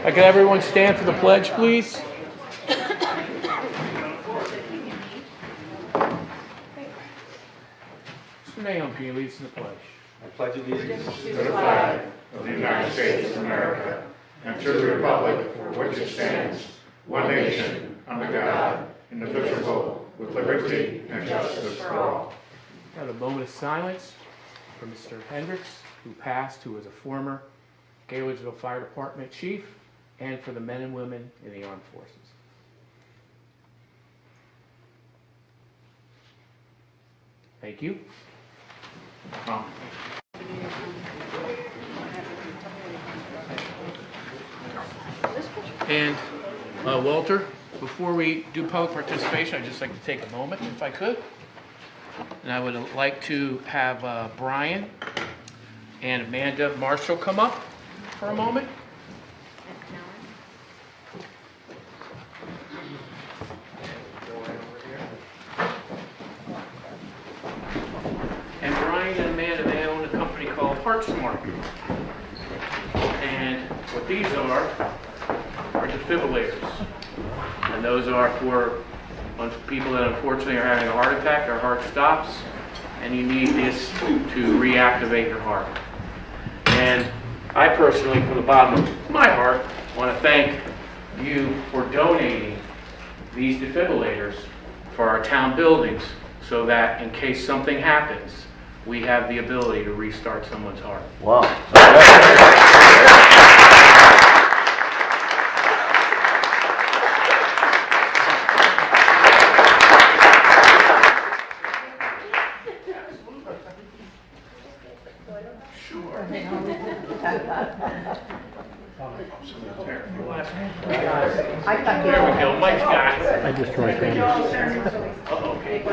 Can everyone stand for the pledge, please? Mr. Nahum, can you lead us in the pledge? I pledge allegiance to the flag of the United States of America and to the republic for which it stands, one nation, under God, indivisible, with liberty and justice for all. Have a moment of silence for Mr. Hendricks, who passed, who was a former Gaylordsville Fire Department chief, and for the men and women in the armed forces. Thank you. And Walter, before we do public participation, I'd just like to take a moment, if I could. And I would like to have Brian and Amanda Marshall come up for a moment. And Brian and Amanda, they own a company called HeartSmart. And what these are defibrillators. And those are for people that unfortunately are having a heart attack, their heart stops, and you need this to reactivate your heart. And I personally, from the bottom of my heart, want to thank you for donating these defibrillators for our town buildings so that in case something happens, we have the ability to restart someone's heart. Wow. There we go, Mike's got it. I just tried that. Okay.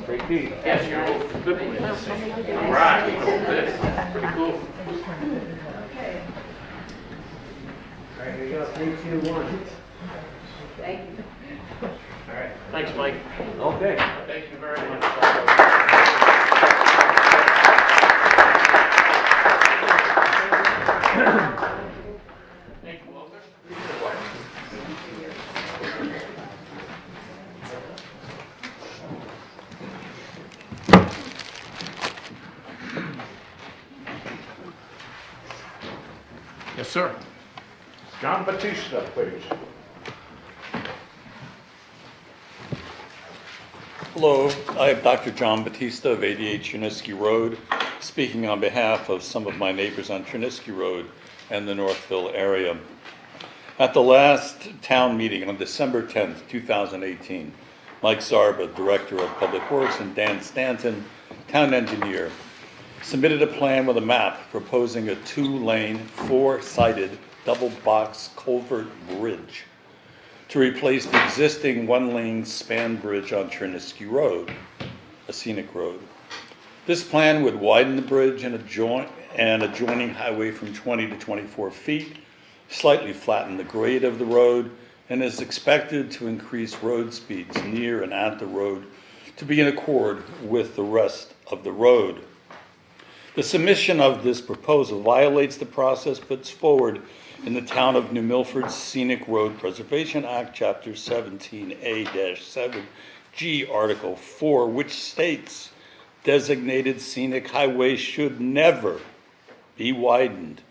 Great deed. Yes, you're all defibrillators. All right, good. Pretty cool. All right, here you go. 3, 2, 1. All right, thanks, Mike. Okay. Thank you very much. Thank you, Walter. Yes, sir. John Batista, please. Hello, I am Dr. John Batista of 88 Chernisky Road, speaking on behalf of some of my neighbors on Chernisky Road and the Northville area. At the last town meeting on December 10th, 2018, Mike Zarba, Director of Public Works, and Dan Stanton, Town Engineer, submitted a plan with a map proposing a 2-lane, 4-sided, double-box culvert bridge to replace the existing 1-lane span bridge on Chernisky Road, a scenic road. This plan would widen the bridge and adjoining highway from 20 to 24 feet, slightly flatten the grade of the road, and is expected to increase road speeds near and at the road to be in accord with the rest of the road. The submission of this proposal violates the process put forward in the Town of New Milford's Scenic Road Preservation Act, Chapter 17A-7G, Article 4, which states designated scenic highways should never be widened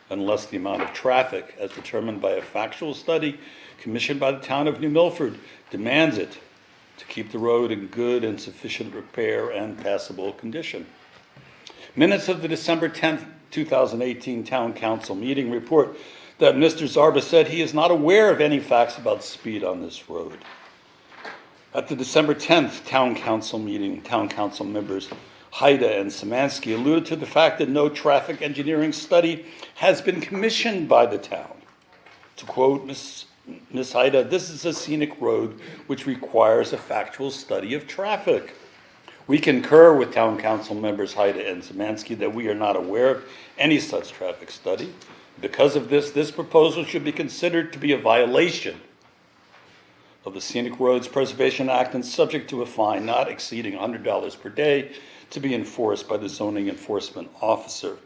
unless the amount of traffic, as determined by a factual study commissioned by the Town of New Milford, demands it to keep the road in good and sufficient repair and passable condition. Minutes of the December 10th, 2018 Town Council meeting report that Mr. Zarba said he is not aware of any facts about speed on this road. At the December 10th Town Council meeting, Town Council members Haida and Szymanski alluded to the fact that no traffic engineering study has been commissioned by the town. To quote Ms. Haida, "This is a scenic road which requires a factual study of traffic." We concur with Town Council members Haida and Szymanski that we are not aware of any such traffic study. Because of this, this proposal should be considered to be a violation of the Scenic Roads Preservation Act and subject to a fine not exceeding $100 per day to be enforced by the zoning enforcement officer.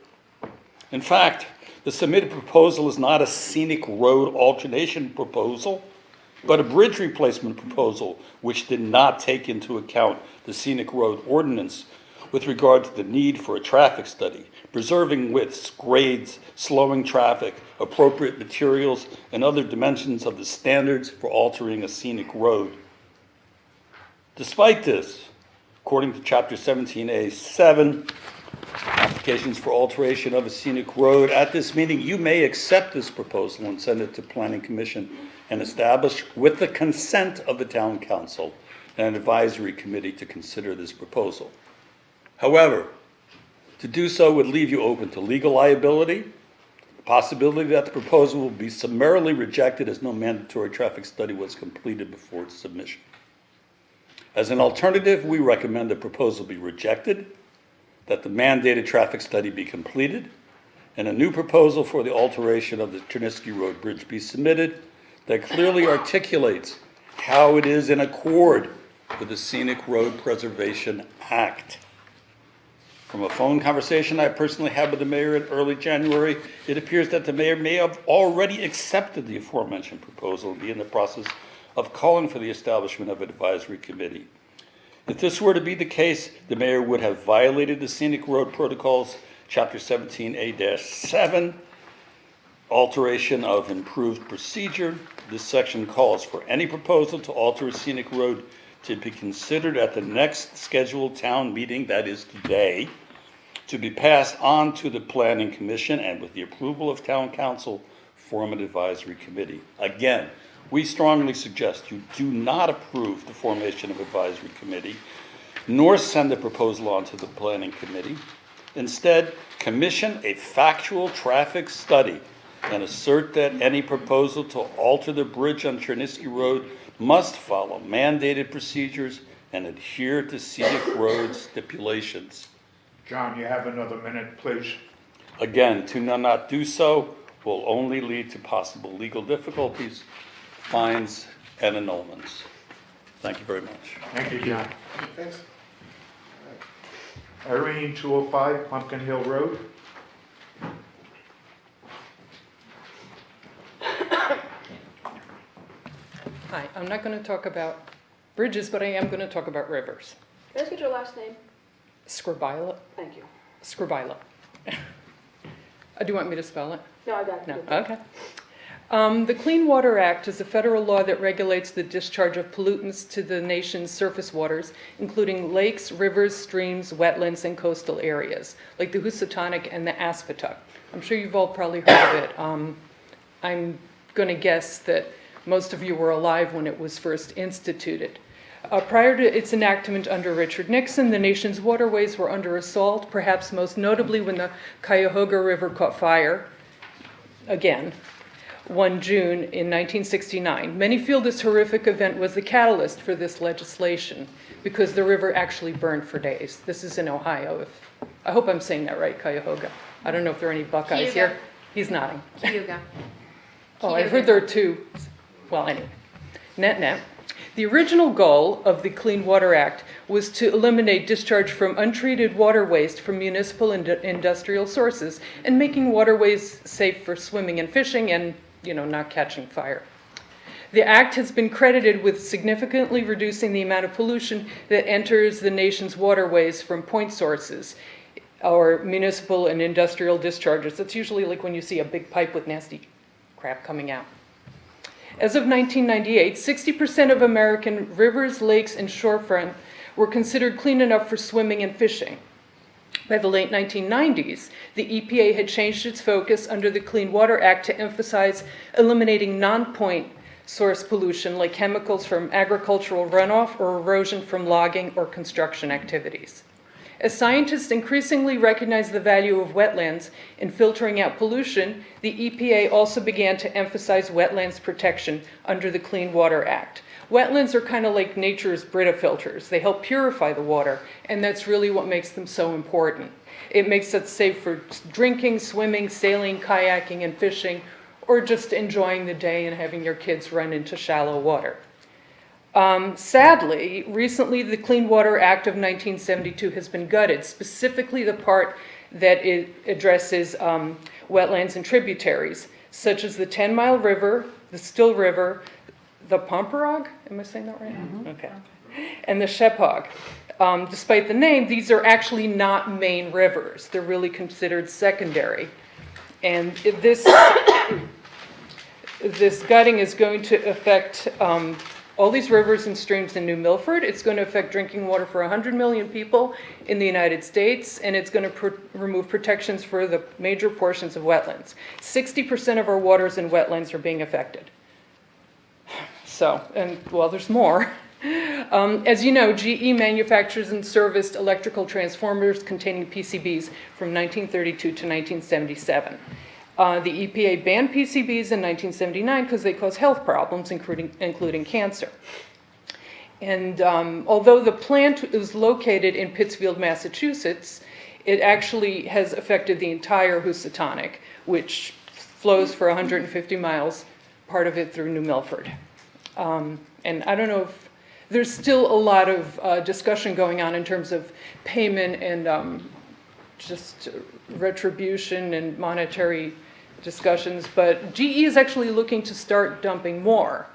In fact, the submitted proposal is not a scenic road alternation proposal, but a bridge replacement proposal, which did not take into account the scenic road ordinance with regard to the need for a traffic study, preserving widths, grades, slowing traffic, appropriate materials, and other dimensions of the standards for altering a scenic road. Despite this, according to Chapter 17A.7, applications for alteration of a scenic road, at this meeting, you may accept this proposal and send it to Planning Commission and establish, with the consent of the Town Council, an advisory committee to consider this proposal. However, to do so would leave you open to legal liability, the possibility that the proposal will be summarily rejected as no mandatory traffic study was completed before its submission. As an alternative, we recommend the proposal be rejected, that the mandated traffic study be completed, and a new proposal for the alteration of the Chernisky Road Bridge be submitted that clearly articulates how it is in accord with the Scenic Road Preservation Act. From a phone conversation I personally had with the mayor in early January, it appears that the mayor may have already accepted the aforementioned proposal and be in the process of calling for the establishment of an advisory committee. If this were to be the case, the mayor would have violated the Scenic Road Protocols, Chapter 17A-7, alteration of improved procedure. This section calls for any proposal to alter a scenic road to be considered at the next scheduled town meeting, that is today, to be passed on to the Planning Commission and with the approval of Town Council, form an advisory committee. Again, we strongly suggest you do not approve the formation of advisory committee, nor send the proposal on to the Planning Committee. Instead, commission a factual traffic study and assert that any proposal to alter the bridge on Chernisky Road must follow mandated procedures and adhere to scenic road stipulations. John, you have another minute, please. Again, to not do so will only lead to possible legal difficulties, fines, and annulments. Thank you very much. Thank you, John. Thanks. Irene, 205 Pumpkin Hill Road. Hi, I'm not going to talk about bridges, but I am going to talk about rivers. Can I just get your last name? Scribila. Thank you. Scribila. Do you want me to spell it? No, I got it. No. Good. Okay. The Clean Water Act is a federal law that regulates the discharge of pollutants to the nation's surface waters, including lakes, rivers, streams, wetlands, and coastal areas, like the Housatonic and the Aspetuck. I'm sure you've all probably heard of it. I'm going to guess that most of you were alive when it was first instituted. Prior to its enactment under Richard Nixon, the nation's waterways were under assault, perhaps most notably when the Cuyahoga River caught fire, again, one June in 1969. Many feel this horrific event was the catalyst for this legislation because the river actually burned for days. This is in Ohio. I hope I'm saying that right, Cuyahoga. I don't know if there are any Buckeyes Cayuga. here. He's nodding. Cayuga. Oh, I've heard there are two. Well, anyway, net. The original goal of the Clean Water Act was to eliminate discharge from untreated water waste from municipal and industrial sources and making waterways safe for swimming and fishing and, not catching fire. The act has been credited with significantly reducing the amount of pollution that enters the nation's waterways from point sources or municipal and industrial discharges. That's usually like when you see a big pipe with nasty crap coming out. As of 1998, 60% of American rivers, lakes, and shorefront were considered clean enough for swimming and fishing. By the late 1990s, the EPA had changed its focus under the Clean Water Act to emphasize eliminating non-point source pollution like chemicals from agricultural runoff or erosion from logging or construction activities. As scientists increasingly recognize the value of wetlands in filtering out pollution, the EPA also began to emphasize wetlands protection under the Clean Water Act. Wetlands are kind of like nature's Brita filters. They help purify the water, and that's really what makes them so important. It makes it safe for drinking, swimming, sailing, kayaking, and fishing, or just enjoying the day and having your kids run into shallow water. Sadly, recently the Clean Water Act of 1972 has been gutted, specifically the part that it addresses wetlands and tributaries, such as the 10 Mile River, the Still River, the Pomperaug, am I saying that right? Okay. And the Shephog. Despite the name, these are actually not main rivers. They're really considered secondary. And this gutting is going to affect all these rivers and streams in New Milford. It's going to affect drinking water for 100 million people in the United States, and it's going to remove protections for the major portions of wetlands. 60% of our waters and wetlands are being affected. So, and well, there's more. As you know, GE manufactures and serviced electrical transformers containing PCBs from 1932 to 1977. The EPA banned PCBs in 1979 because they cause health problems, including cancer. And although the plant is located in Pittsfield, Massachusetts, it actually has affected the entire Housatonic, which flows for 150 miles, part of it through New Milford. And I don't know if there's still a lot of discussion going on in terms of payment and just retribution and monetary discussions, but GE is actually looking to start dumping more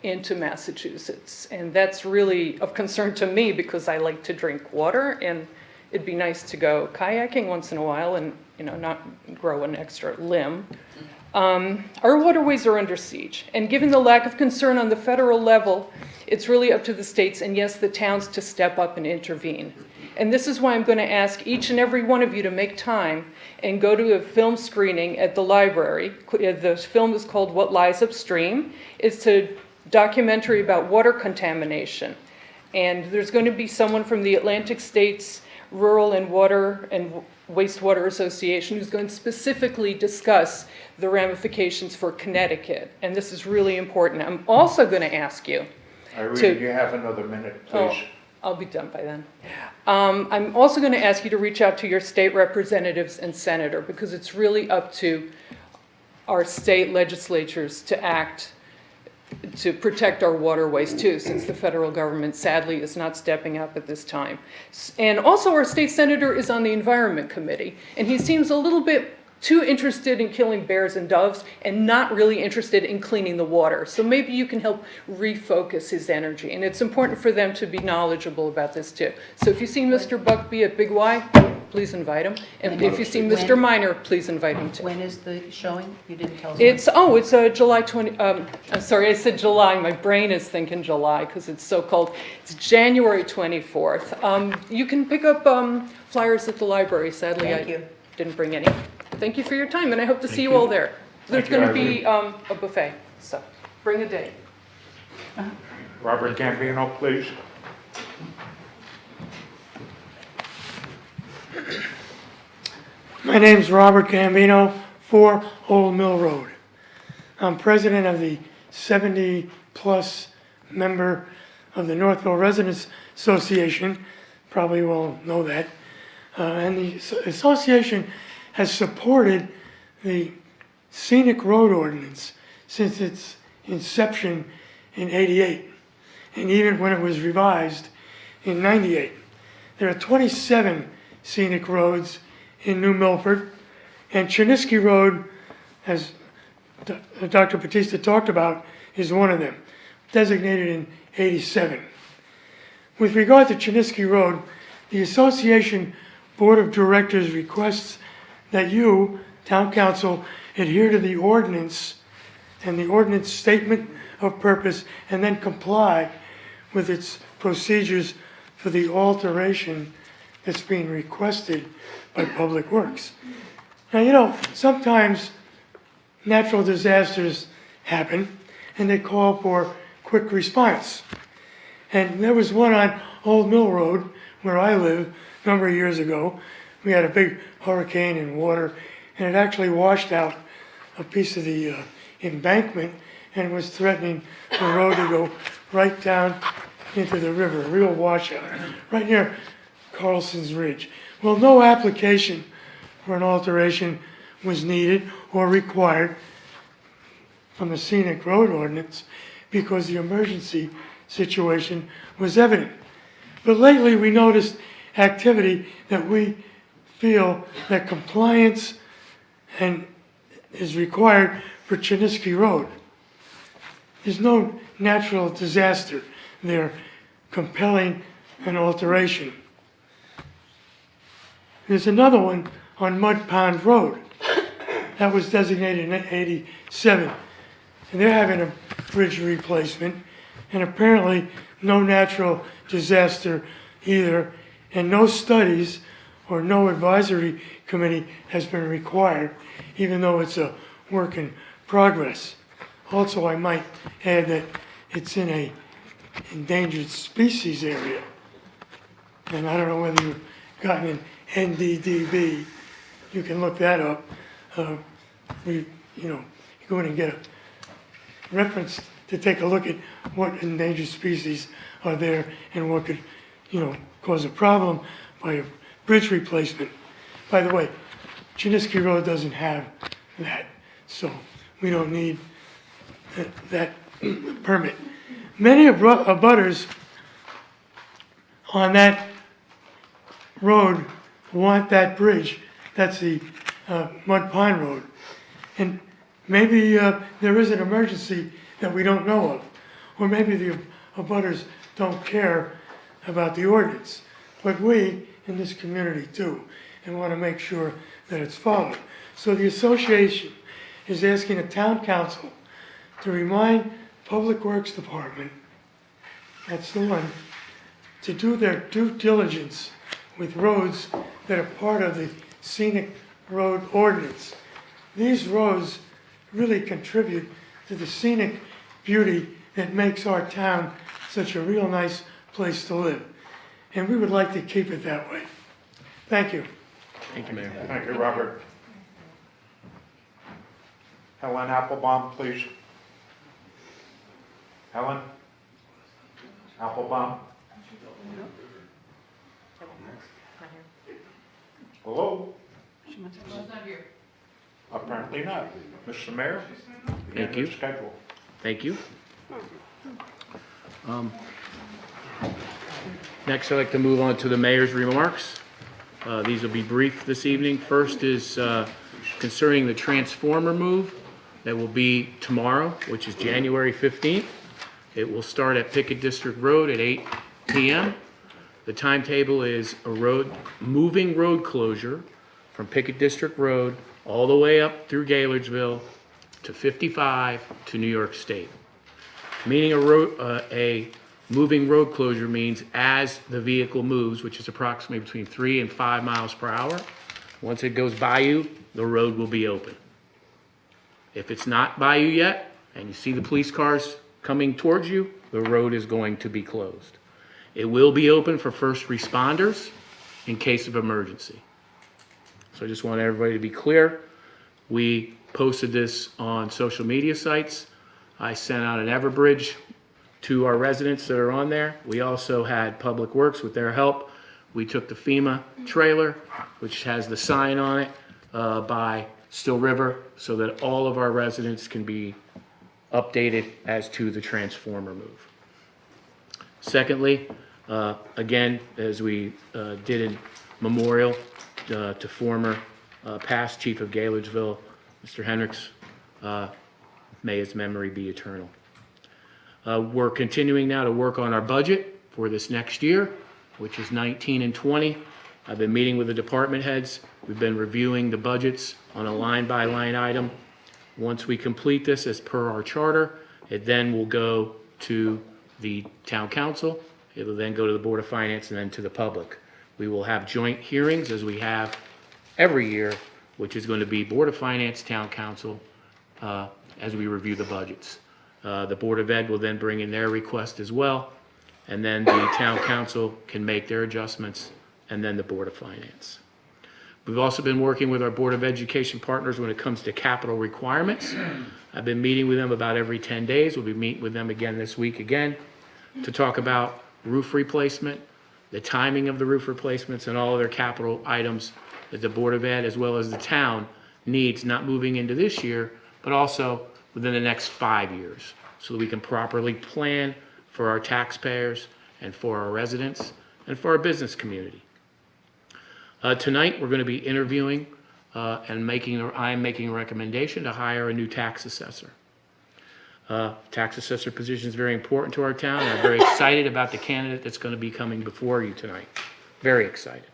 into Massachusetts, and that's really of concern to me because I like to drink water, and it'd be nice to go kayaking once in a while and not grow an extra limb. Our waterways are under siege, and given the lack of concern on the federal level, it's really up to the states and yes, the towns to step up and intervene. And this is why I'm going to ask each and every one of you to make time and go to a film screening at the library. The film is called What Lies Upstream. It's a documentary about water contamination. And there's going to be someone from the Atlantic States Rural and Water and Wastewater Association who's going to specifically discuss the ramifications for Connecticut. And this is really important. I'm also going to ask you Irene, you have another minute, please. I'll be done by then. I'm also going to ask you to reach out to your state representatives and senator because it's really up to our state legislatures to act to protect our waterways too, since the federal government sadly is not stepping up at this time. And also our state senator is on the Environment Committee, and he seems a little bit too interested in killing bears and doves and not really interested in cleaning the water. So maybe you can help refocus his energy. And it's important for them to be knowledgeable about this too. So if you see Mr. Buckby at Big Y, please invite him. And if you see Mr. Minor, please invite him too. When is the showing? You didn't tell us. It's July 20, I'm sorry, I said July. My brain is thinking July because it's so cold. It's January 24th. You can pick up flyers at the library. Sadly, I didn't bring any. Thank you for your time, and I hope to see you all there. There's going to be a buffet, so bring a date. Robert Gambino, please. My name's Robert Gambino, 4 Old Mill Road. I'm president of the 70-plus member of the Northville Residents Association. Probably will know that. And the association has supported the scenic road ordinance since its inception in '88, and even when it was revised in '98. There are 27 scenic roads in New Milford, and Chinisky Road, as Dr. Batista talked about, is one of them, designated in '87. With regard to Chinisky Road, the association board of directors requests that you, town council, adhere to the ordinance and the ordinance statement of purpose and then comply with its procedures for the alteration that's being requested by Public Works. Now, sometimes natural disasters happen and they call for quick response. And there was one on Old Mill Road where I live a number of years ago. We had a big hurricane and water, and it actually washed out a piece of the embankment and was threatening the road to go right down into the river, a real washout, right near Carlson's Ridge. Well, no application for an alteration was needed or required from the scenic road ordinance because the emergency situation was evident. But lately we noticed activity that we feel that compliance and is required for Chiniski Road. There's no natural disaster there compelling an alteration. There's another one on Mud Pond Road that was designated in 87. And they're having a bridge replacement, and apparently no natural disaster either, and no studies or no advisory committee has been required, even though it's a work in progress. Also, I might add that it's in a endangered species area. And I don't know whether you've gotten an NDDB. You can look that up. You go in and get a reference to take a look at what endangered species are there and what could, cause a problem by a bridge replacement. By the way, Chiniski Road doesn't have that, so we don't need that permit. Many abutters on that road want that bridge. That's the Mud Pond Road. And maybe there is an emergency that we don't know of. Or maybe the abutters don't care about the ordinance. But we in this community do, and want to make sure that it's followed. So the association is asking the town council to remind Public Works Department, that's the one, to do their due diligence with roads that are part of the scenic road ordinance. These roads really contribute to the scenic beauty that makes our town such a real nice place to live. And we would like to keep it that way. Thank you. Thank you, Mayor. Thank you, Robert. Helen Applebaum, please. Helen? Applebaum? Hello? She must have- She's not here. Apparently not. Mr. Mayor? Thank you. Schedule. Thank you. Next, I'd like to move on to the mayor's remarks. These will be brief this evening. First is concerning the transformer move that will be tomorrow, which is January 15th. It will start at Pickett District Road at 8 p.m. The timetable is a moving road closure from Pickett District Road all the way up through Gaylordsville to 55 to New York State. Meaning a moving road closure means as the vehicle moves, which is approximately between 3 and 5 miles per hour, once it goes by you, the road will be open. If it's not by you yet, and you see the police cars coming towards you, the road is going to be closed. It will be open for first responders in case of emergency. So I just want everybody to be clear. We posted this on social media sites. I sent out an Everbridge to our residents that are on there. We also had Public Works with their help. We took the FEMA trailer, which has the sign on it, by Still River, so that all of our residents can be updated as to the transformer move. Secondly, again, as we did in memorial to former past Chief of Gaylordsville, Mr. Hendricks, may his memory be eternal. We're continuing now to work on our budget for this next year, which is 19 and 20. I've been meeting with the department heads. We've been reviewing the budgets on a line-by-line item. Once we complete this as per our charter, it then will go to the town council. It will then go to the Board of Finance and then to the public. We will have joint hearings as we have every year, which is going to be Board of Finance, town council, as we review the budgets. The Board of Ed will then bring in their request as well, and then the town council can make their adjustments, and then the Board of Finance. We've also been working with our Board of Education partners when it comes to capital requirements. I've been meeting with them about every 10 days. We'll be meeting with them again this week again to talk about roof replacement, the timing of the roof replacements, and all of their capital items that the Board of Ed as well as the town needs, not moving into this year, but also within the next 5 years, so that we can properly plan for our taxpayers and for our residents and for our business community. Tonight, we're going to be interviewing and I'm making a recommendation to hire a new tax assessor. Tax assessor position is very important to our town. I'm very excited about the candidate that's going to be coming before you tonight. Very excited.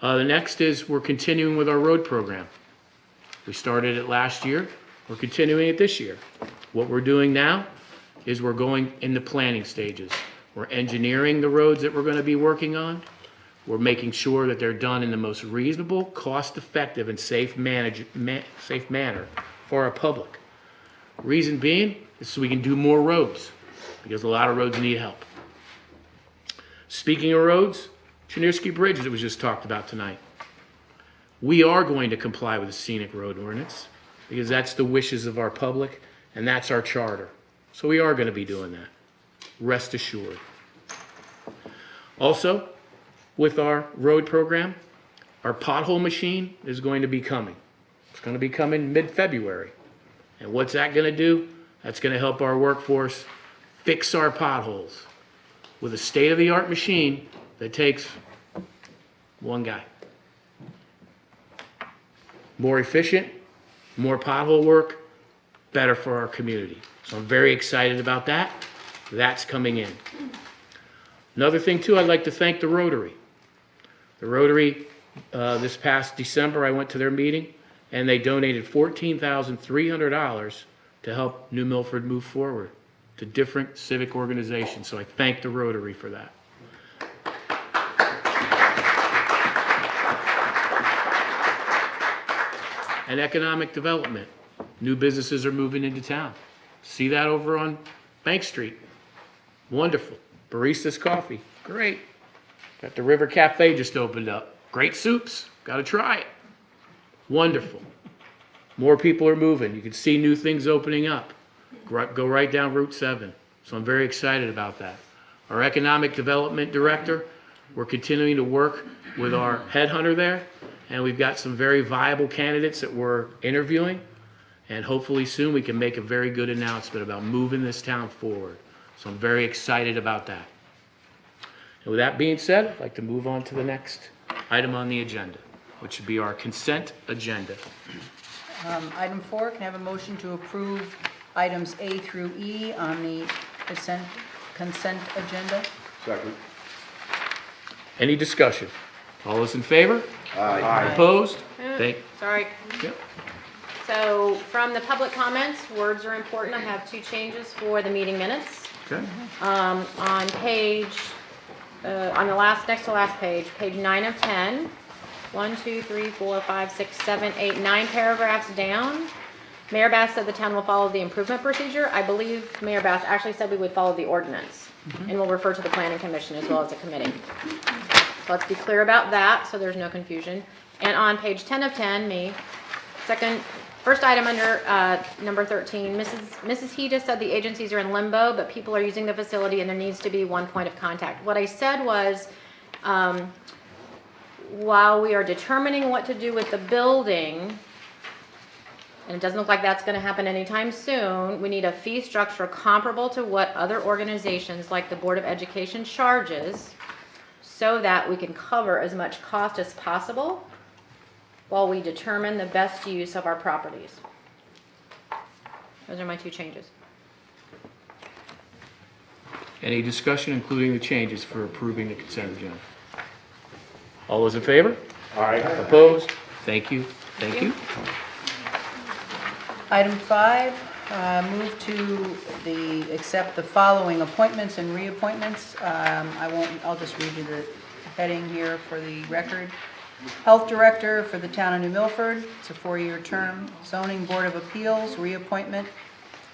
The next is we're continuing with our road program. We started it last year. We're continuing it this year. What we're doing now is we're going in the planning stages. We're engineering the roads that we're going to be working on. We're making sure that they're done in the most reasonable, cost-effective, and safe manner for our public. Reason being is so we can do more roads, because a lot of roads need help. Speaking of roads, Chenirsky Bridge, that was just talked about tonight. We are going to comply with the scenic road ordinance, because that's the wishes of our public, and that's our charter. So we are going to be doing that. Rest assured. Also, with our road program, our pothole machine is going to be coming. It's going to be coming mid-February. And what's that going to do? That's going to help our workforce fix our potholes with a state-of-the-art machine that takes one guy. More efficient, more pothole work, better for our community. So I'm very excited about that. That's coming in. Another thing too, I'd like to thank the Rotary. The Rotary, this past December, I went to their meeting, and they donated $14,300 to help New Milford move forward to different civic organizations. So I thank the Rotary for that. And economic development. New businesses are moving into town. See that over on Bank Street. Wonderful. Barista's Coffee. Great. Got the River Cafe just opened up. Great soups. Got to try it. Wonderful. More people are moving. You can see new things opening up. Go right down Route 7. So I'm very excited about that. Our economic development director, we're continuing to work with our headhunter there, and we've got some very viable candidates that we're interviewing, and hopefully soon we can make a very good announcement about moving this town forward. So I'm very excited about that. And with that being said, I'd like to move on to the next item on the agenda, which would be our consent agenda. Item 4, can I have a motion to approve items A through E on the consent agenda? Second. Any discussion? All those in favor? Aye. Opposed? Sorry. Yep. So from the public comments, words are important. I have 2 changes for the meeting minutes. Okay. On page, on the next to last page, page 9 of 10, 1, 2, 3, 4, 5, 6, 7, 8, 9 paragraphs down. Mayor Bass said the town will follow the improvement procedure. I believe Mayor Bass actually said we would follow the ordinance, and we'll refer to the planning commission as well as the committee. So let's be clear about that so there's no confusion. And on page 10 of 10, first item under number 13, Mrs. He just said the agencies are in limbo, but people are using the facility and there needs to be one point of contact. What I said was, while we are determining what to do with the building, and it doesn't look like that's going to happen anytime soon, we need a fee structure comparable to what other organizations like the Board of Education charges, so that we can cover as much cost as possible while we determine the best use of our properties. Those are my 2 changes. Any discussion, including the changes for approving the consent agenda? All those in favor? Aye. Opposed? Thank you. Thank you. Item 5, move to accept the following appointments and reappointments. I'll just read you the heading here for the record. Health Director for the town of New Milford, it's a 4-year term. Zoning Board of Appeals, reappointment.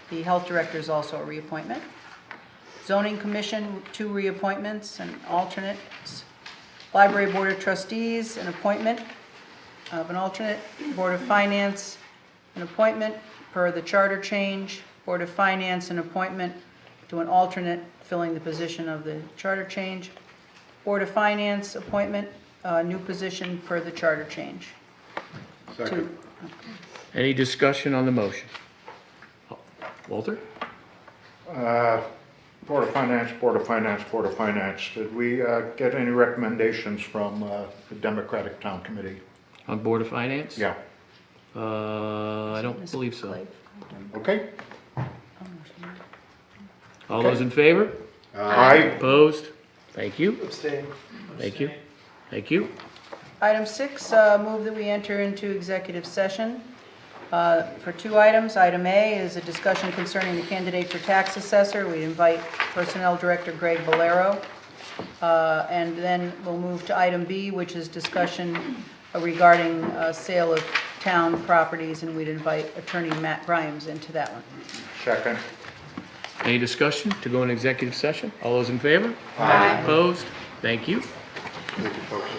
The Health Director is also a reappointment. Zoning Commission, 2 reappointments and alternates. Library Board of Trustees, an appointment of an alternate. Board of Finance, an appointment per the charter change. Board of Finance, an appointment to an alternate filling the position of the charter change. Board of Finance, appointment, new position per the charter change. Second. 2. Any discussion on the motion? Walter? Board of Finance, Board of Finance, Board of Finance. Did we get any recommendations from the Democratic Town Committee? On Board of Finance? Yeah, I don't believe so. okay. All those in favor? Aye. Opposed? Thank you. Abstain. Thank you. Thank you. Item 6, move that we enter into executive session for 2 items. Item A is a discussion concerning the candidate for tax assessor. We invite Personnel Director Greg Bolero. And then we'll move to item B, which is discussion regarding sale of town properties, and we'd invite Attorney Matt Grimes into that one. Second. Any discussion to go in executive session? All those in favor? Aye. Opposed? Thank you. Thank you, folks.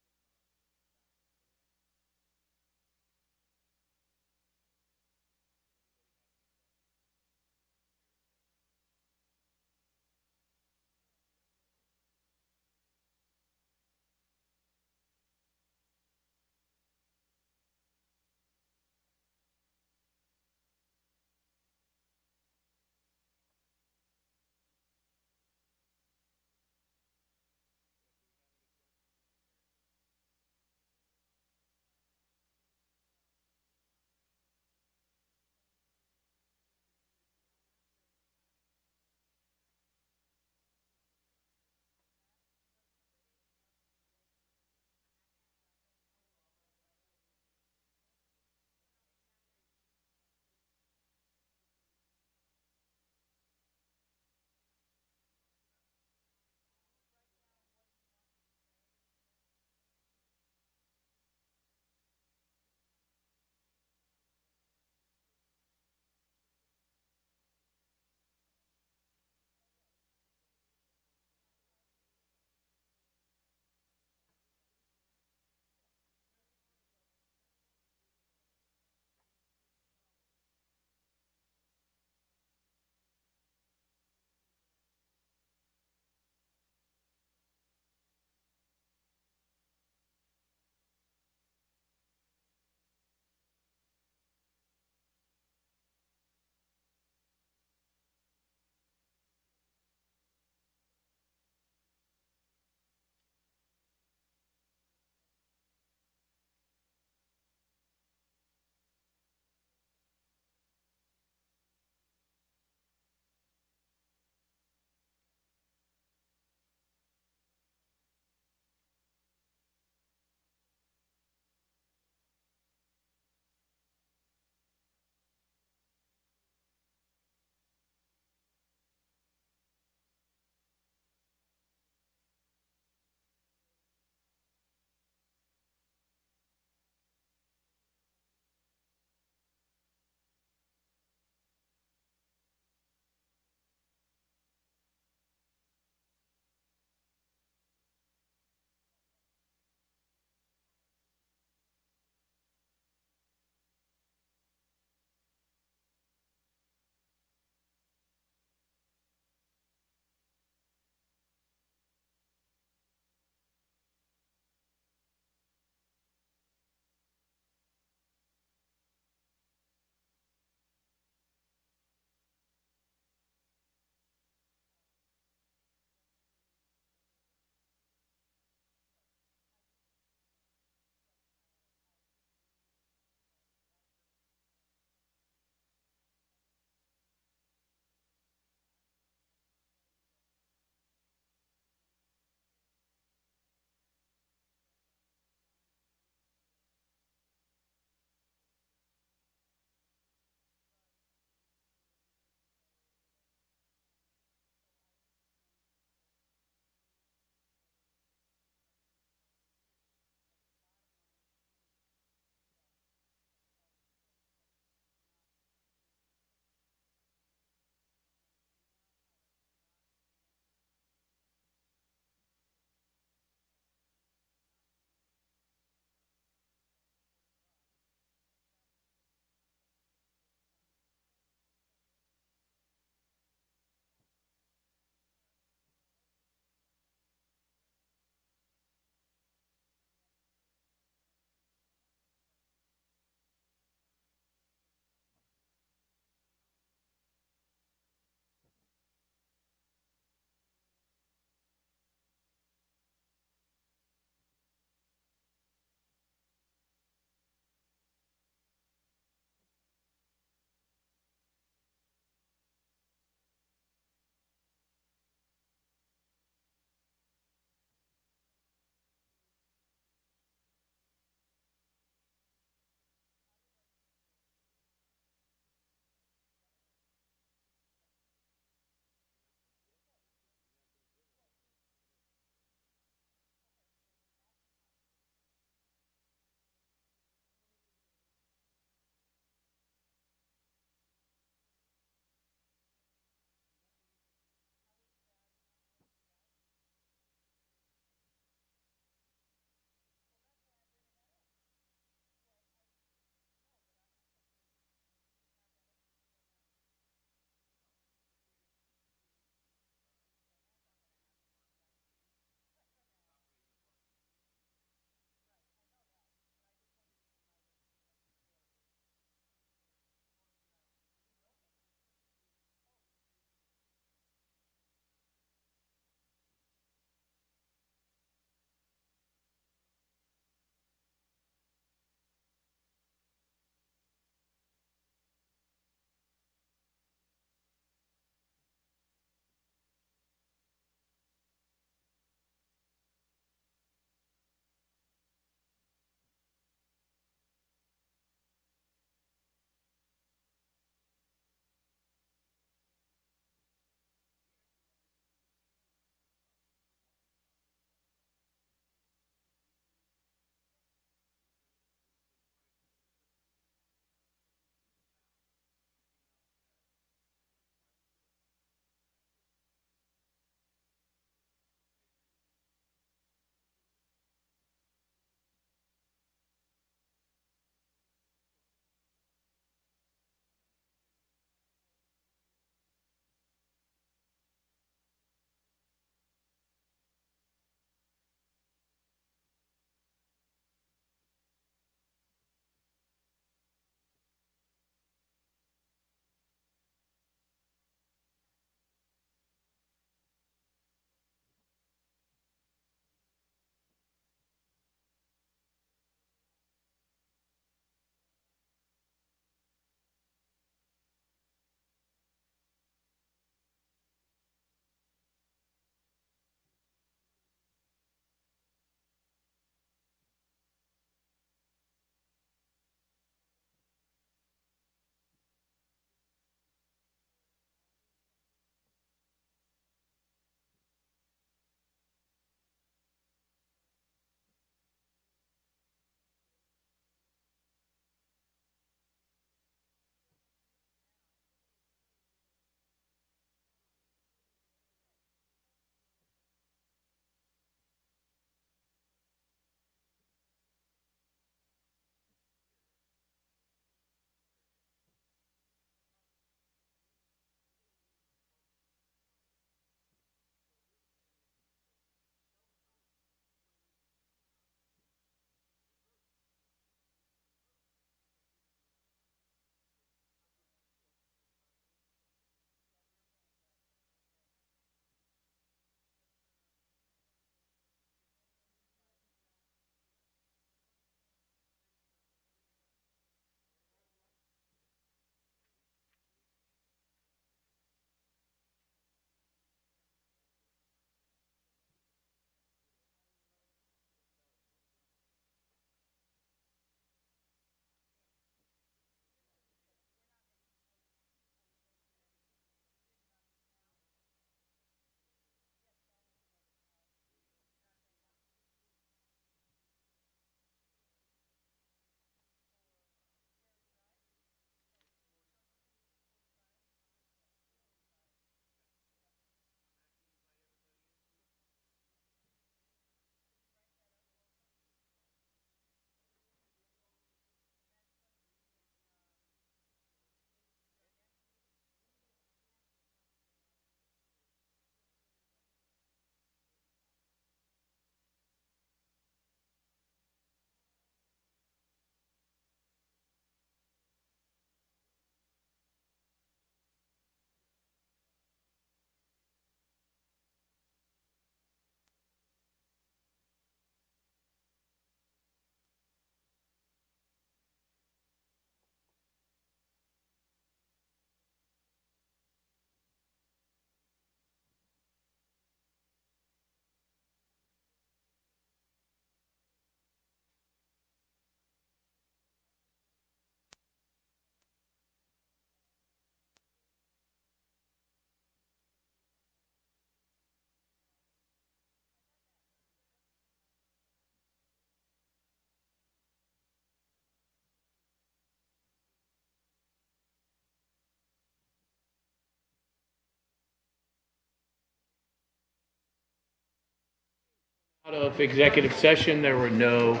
Of executive session, there were no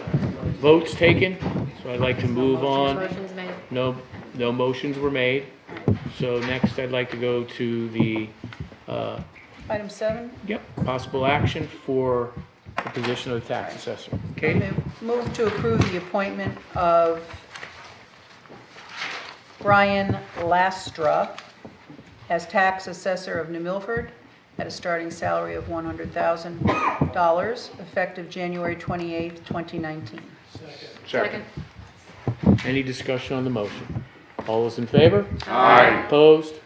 votes taken, so I'd like to move on. Motion's made. No motions were made. So next, I'd like to go to the, Item 7. possible action for the position of tax assessor. Katie? Move to approve the appointment of Brian Lastra as tax assessor of New Milford at a starting salary of $100,000, effective January 28th, 2019. Second. Any discussion on the motion? All those in favor? Aye. Opposed?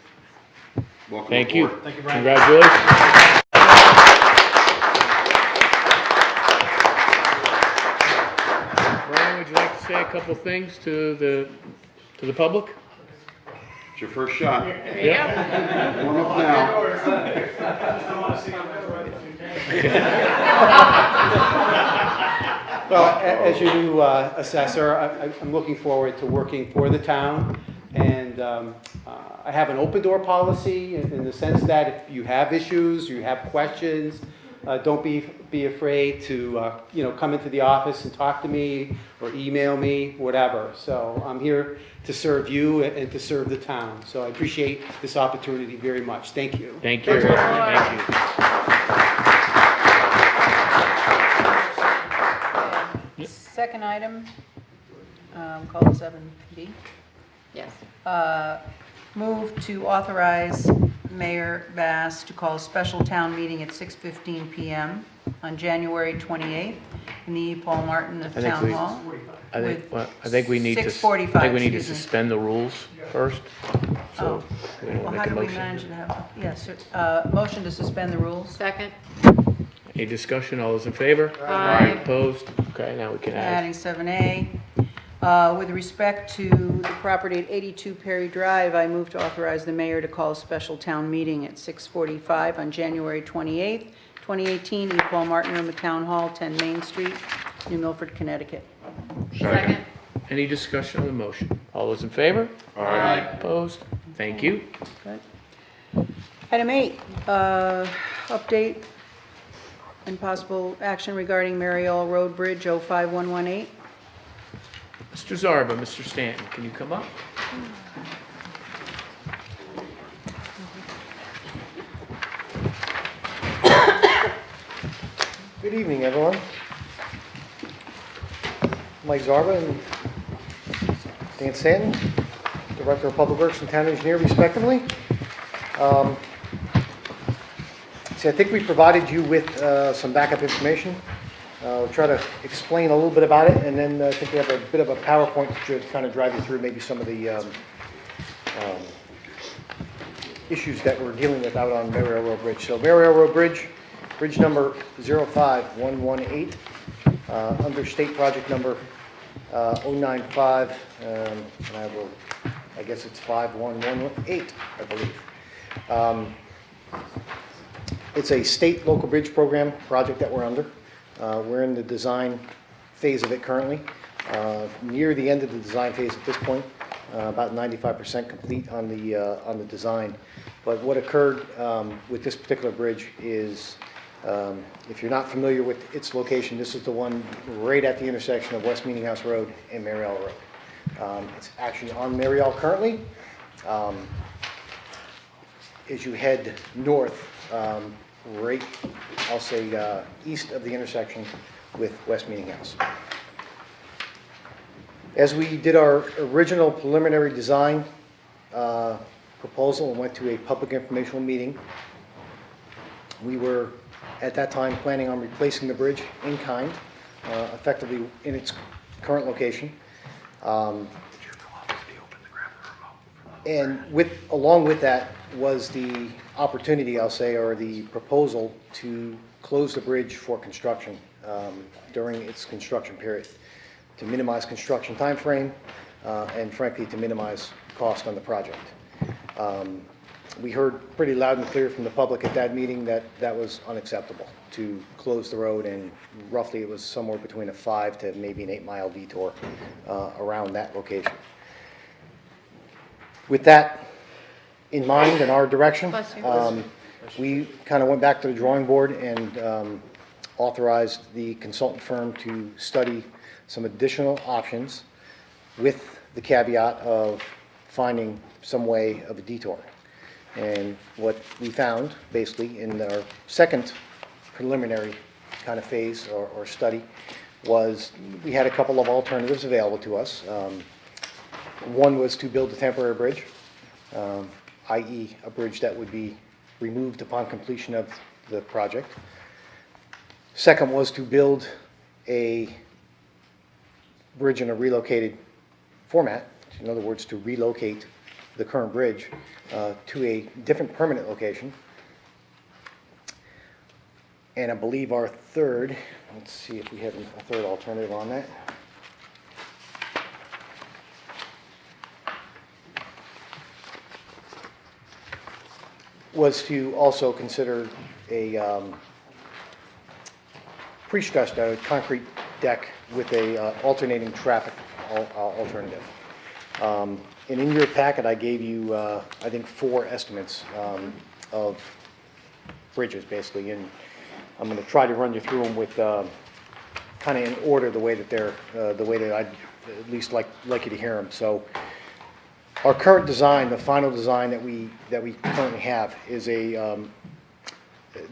Welcome Thank you. aboard. Congratulations. Brian, would you like to say a couple things to the public? It's your first shot. Yeah. Warm up now. Well, as your new assessor, I'm looking forward to working for the town. And I have an open door policy in the sense that if you have issues, you have questions, don't be afraid to come into the office and talk to me or email me, whatever. So I'm here to serve you and to serve the town. So I appreciate this opportunity very much. Thank you. Thank you. Thank you. Second item, called 7B. Yes. Move to authorize Mayor Bass to call a special town meeting at 6:15 PM on January 28th in the E. Paul Martin of Town Hall. I think we need to 6:45, excuse me. suspend the rules first. So we don't Well, make how a do we motion. manage to have, yes, motion to suspend the rules? Second. Any discussion? All those in favor? Aye. Opposed? Okay, now we can add. Adding 7A. With respect to the property at 82 Perry Drive, I move to authorize the mayor to call a special town meeting at 6:45 on January 28th, 2018, E. Paul Martin Room at Town Hall, 10 Main Street, New Milford, Connecticut. Second. Any discussion on the motion? All those in favor? Aye. Opposed? Thank you. Good. Item 8, update and possible action regarding Mariel Road Bridge 05118. Mr. Zarba, Mr. Stanton, can you come up? Good evening, everyone. Mike Zarba and Dan Stanton, Director of Public Works and Town Engineer respectively. See, I think we provided you with some backup information. We'll try to explain a little bit about it, and then I think we have a bit of a PowerPoint to kind of drive you through maybe some of the issues that we're dealing with out on Mary Railroad Bridge. So Mary Railroad Bridge, bridge number 05118, under state project number 095, and I guess it's 51118, I believe. It's a state local bridge program project that we're under. We're in the design phase of it currently, near the end of the design phase at this point, about 95% complete on the design. But what occurred with this particular bridge is, if you're not familiar with its location, this is the one right at the intersection of West Meeting House Road and Mariel Road. It's actually on Mariel currently. As you head north, right, I'll say east of the intersection with West Meeting House. As we did our original preliminary design proposal and went to a public informational meeting, we were at that time planning on replacing the bridge in kind, effectively in its current location. And along with that was the opportunity, I'll say, or the proposal to close the bridge for construction during its construction period, to minimize construction timeframe, and frankly, to minimize cost on the project. We heard pretty loud and clear from the public at that meeting that that was unacceptable, to close the road, and roughly it was somewhere between a 5 to maybe an 8-mile detour around that location. With that in mind and our direction, Bless you. we kind of went back to the drawing board and authorized the consultant firm to study some additional options with the caveat of finding some way of a detour. And what we found, basically, in our second preliminary kind of phase or study, was we had a couple of alternatives available to us. One was to build a temporary bridge, i.e. a bridge that would be removed upon completion of the project. Second was to build a bridge in a relocated format, in other words, to relocate the current bridge to a different permanent location. And I believe our third, let's see if we have a third alternative on that. Was to also consider a pre-stressed concrete deck with a alternating traffic alternative. And in your packet, I gave you, I think, 4 estimates of bridges, basically, and I'm going to try to run you through them with kind of in order, the way that they're, the way that I'd at least like you to hear them. So, our current design, the final design that we currently have, is the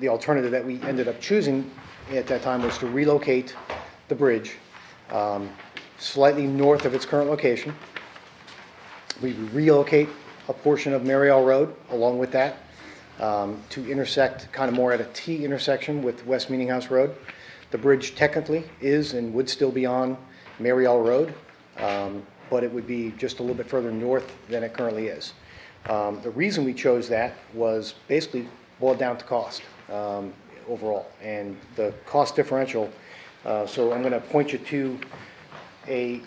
alternative that we ended up choosing at that time was to relocate the bridge slightly north of its current location. We relocate a portion of Mariel Road along with that to intersect kind of more at a T intersection with West Meeting House Road. The bridge technically is and would still be on Mariel Road, but it would be just a little bit further north than it currently is. The reason we chose that was basically boiled down to cost overall, and the cost differential. So I'm going to point you to an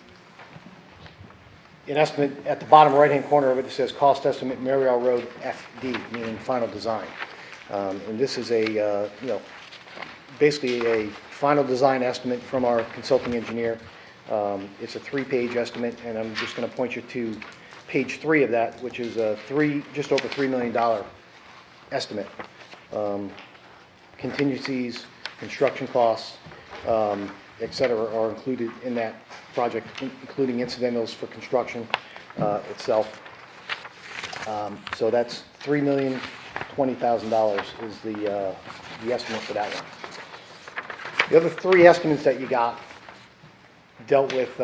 estimate at the bottom right-hand corner of it. It says cost estimate Mariel Road FD, meaning final design. And this is a basically a final design estimate from our consulting engineer. It's a 3-page estimate, and I'm just going to point you to page 3 of that, which is a just over $3 million estimate. Contingencies, construction costs, et cetera, are included in that project, including incidentals for construction itself. So that's $3,020,000 is the estimate for that one. The other 3 estimates that you got dealt with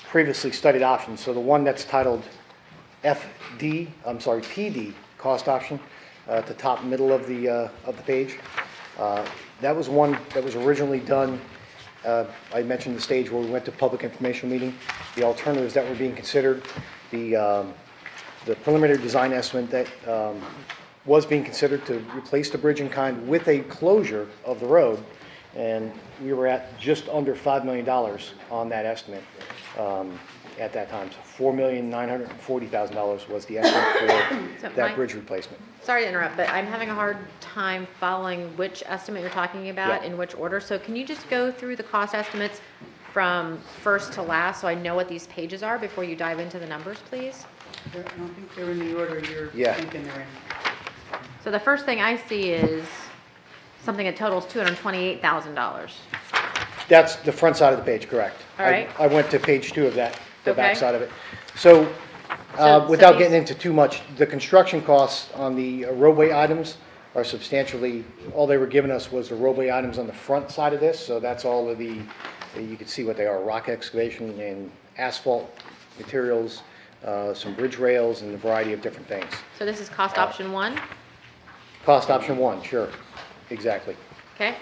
previously studied options. So the one that's titled PD, cost option, at the top middle of the page. That was one that was originally done. I mentioned the stage where we went to public information meeting. The alternatives that were being considered, the preliminary design estimate that was being considered to replace the bridge in kind with a closure of the road, and we were at just under $5 million on that estimate at that time. So $4,940,000 was the estimate for that bridge replacement. Sorry to interrupt, but I'm having a hard time following which estimate you're talking about Yeah. in which order. So can you just go through the cost estimates from first to last so I know what these pages are before you dive into the numbers, please? I don't think they're in the order you're Yeah. thinking they're in. So the first thing I see is something that totals $228,000. That's the front side of the page, correct. All right. I went to page 2 of that, the Okay. back side of it. So, So without these- getting into too much, the construction costs on the roadway items are substantially, all they were giving us was the roadway items on the front side of this, so that's all of the, you can see what they are, rock excavation and asphalt materials, some bridge rails, and a variety of different things. So this is cost option 1, Cost option 1, sure, exactly. okay?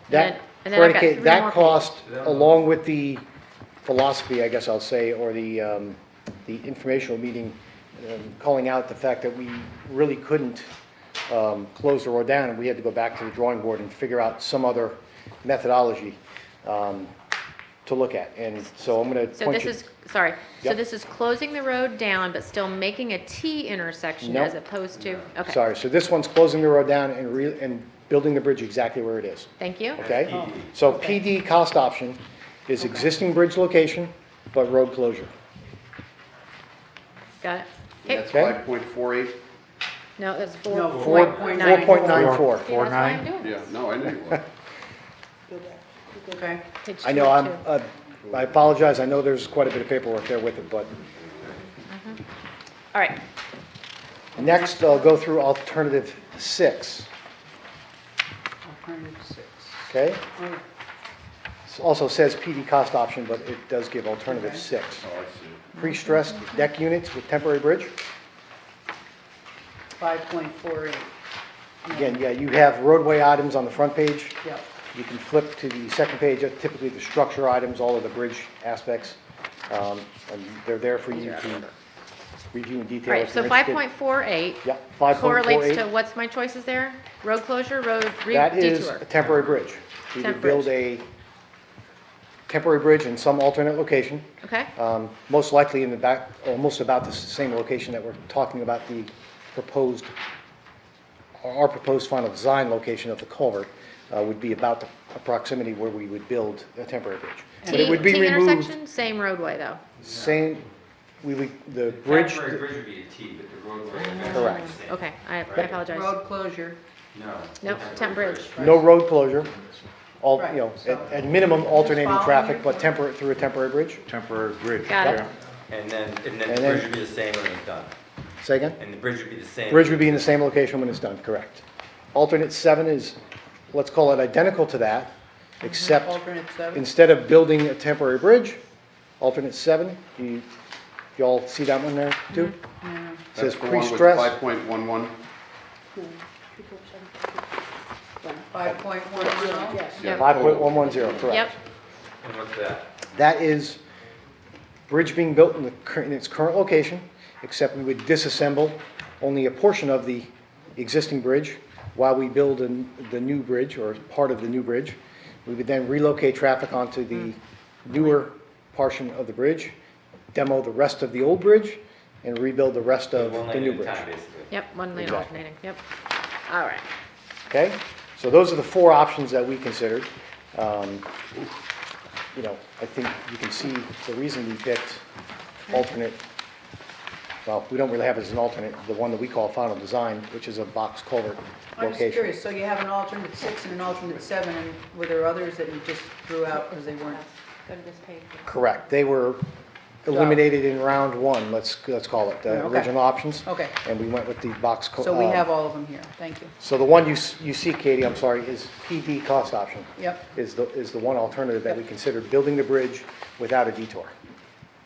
That and then I've got predicate, 3 that more cost, along with the philosophy, I guess I'll say, or the informational meeting, calling out the fact that we really couldn't close the road down, and we had to go back to the drawing board and figure out some other methodology to look at. And so I'm going to So point this you. is, sorry, so Yep. this is closing the road down but still making a T intersection Nope. as opposed to, okay. Sorry, so this one's closing the road down and building the bridge exactly where it is. Thank you. Okay? So PD cost option is existing bridge location, but road closure. Got it. Okay. Okay. 5.48. No, that's No, 4.9. 4.94. See, that's why I'm doing Yeah, this. no, I knew you would. Okay. Page I know, 202. I apologize, I know there's quite a bit of paperwork there with it, but All right, next I'll go through alternative 6, Alternative 6. okay? It also says PD cost option, but it does give alternative 6. Oh, I see. Pre-stressed deck units with temporary bridge. 5.48. Again, yeah, you have roadway items on the front page. Yep. You can flip to the second page, typically the structure items, all of the bridge aspects. And they're there for you to review in all detail. right, if so you're interested. 5.48 Yeah, correlates 5.48. to, what's my choices there? Road closure, road That is detour? a temporary bridge. We would Temp build a temporary bridge in some alternate location, Okay, most likely in the back, almost about the same location that we're talking about the proposed, our proposed final design location of the culvert would be about the proximity where we would build a temporary bridge. But it would be T removed, intersection, same roadway though. same, the bridge, Temporary bridge would be a T, but the roadway. correct. Okay, I apologize. Road closure. No. Nope, temp bridge. No road closure, all, Right, you know, so- at minimum alternating following traffic, you? but temporary, through a temporary bridge. Temporary bridge. Got it. yeah. And then And the then- bridge would be the same when it's done. Say again? And the bridge would be the same. Bridge would be in the same location when it's done, correct. Alternate 7 is, let's call it identical to that, except Alternate 7. instead of building a temporary bridge, alternate 7, y'all see that one there too? Says That's the one with pre-stress, 5.11. 5.10. Yep. 5.110, correct. Yep, And what's that? That is bridge being built in its current location, except we would disassemble only a portion of the existing bridge while we build the new bridge, or part of the new bridge. We would then relocate traffic onto the newer portion of the bridge, demo the rest of the old bridge, and rebuild the rest of One the lane new at a bridge. time, basically. yep, one lane Exactly. alternating, yep. All right, Okay? So those are the 4 options that we considered. You know, I think you can see the reason we picked alternate, well, we don't really have it as an alternate, the one that we call final design, which is a box culvert I'm just location. curious, so you have an alternate 6 and an alternate 7, and were there others that you just threw out because they weren't? go to this page. Correct. They were eliminated in round 1, let's call it, the Okay. original options. Okay, And we went with the box. so we have all of them here, thank you. So the one you see, Katie, I'm sorry, is PD cost option. Yep. Is the one alternative that we considered, building the bridge without a detour.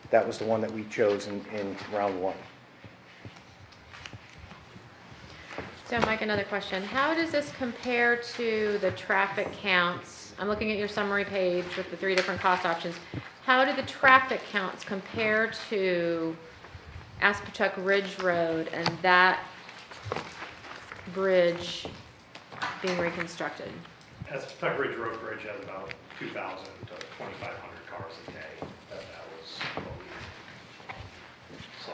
That was the one that we chose in round 1. So Mike, another question. How does this compare to the traffic counts? I'm looking at your summary page with the 3 different cost options. How do the traffic counts compare to Aspetuck Ridge Road and that bridge being reconstructed? Tuck Ridge Road Bridge has about 2,000 to 2,500 cars a day. That was what we saw.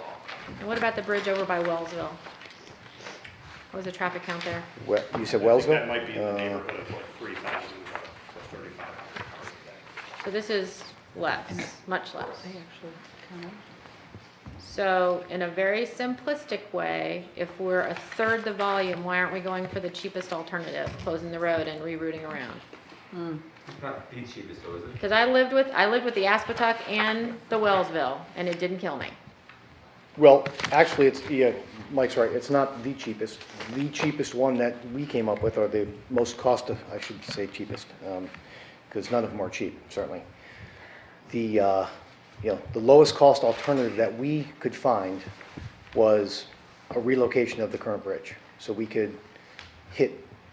And what about the bridge over by Wellsville? What was the traffic count there? You said I think Wellsville? that might be in the neighborhood of like 3,000 to 3,500 cars a day. So this is less, much less. So in a very simplistic way, if we're a third the volume, why aren't we going for the cheapest alternative, closing the road and rerouting around? It's not the cheapest, though, is it? Because I lived with the Aspetuck and the Wellsville, and it didn't kill me. Well, actually, yeah, Mike's right, it's not the cheapest. The cheapest one that we came up with, or the most I should say cheapest, because none of them are cheap, certainly. The lowest cost alternative that we could find was a relocation of the current bridge. So we could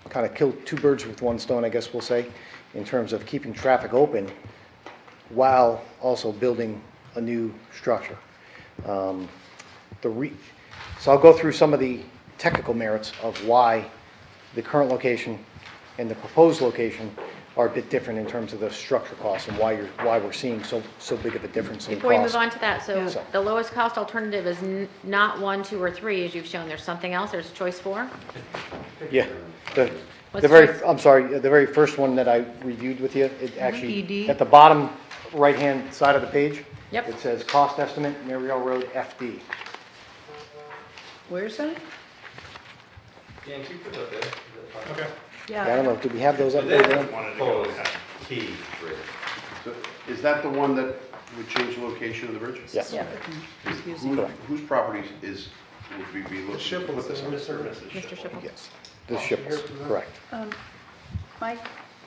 kind of kill 2 birds with 1 stone, I guess we'll say, in terms of keeping traffic open while also building a new structure. So I'll go through some of the technical merits of why the current location and the proposed location are a bit different in terms of the structure costs and why we're seeing so big of a difference in cost. Before we move on to that, so Yeah. the lowest cost alternative is not 1, 2, or 3, as you've shown. There's something else, there's choice 4? Yeah, What's choice? I'm sorry, the very first one that I reviewed with you, it actually, PD? at the bottom right-hand side of the page, Yep. it says cost estimate, Mariel Road FD. Where's that? Yeah, and keep it up there. Is that fine? Okay. I don't know, do we have those up But there? then Dan? Wanted to go proposed ahead. T bridge. So is that the one that would change the location of the bridge? Yes. Yeah. Whose property would we be looking to put this on? Mr. and Mrs. Mr. Schiffel? Yes, the ships, correct. Mike,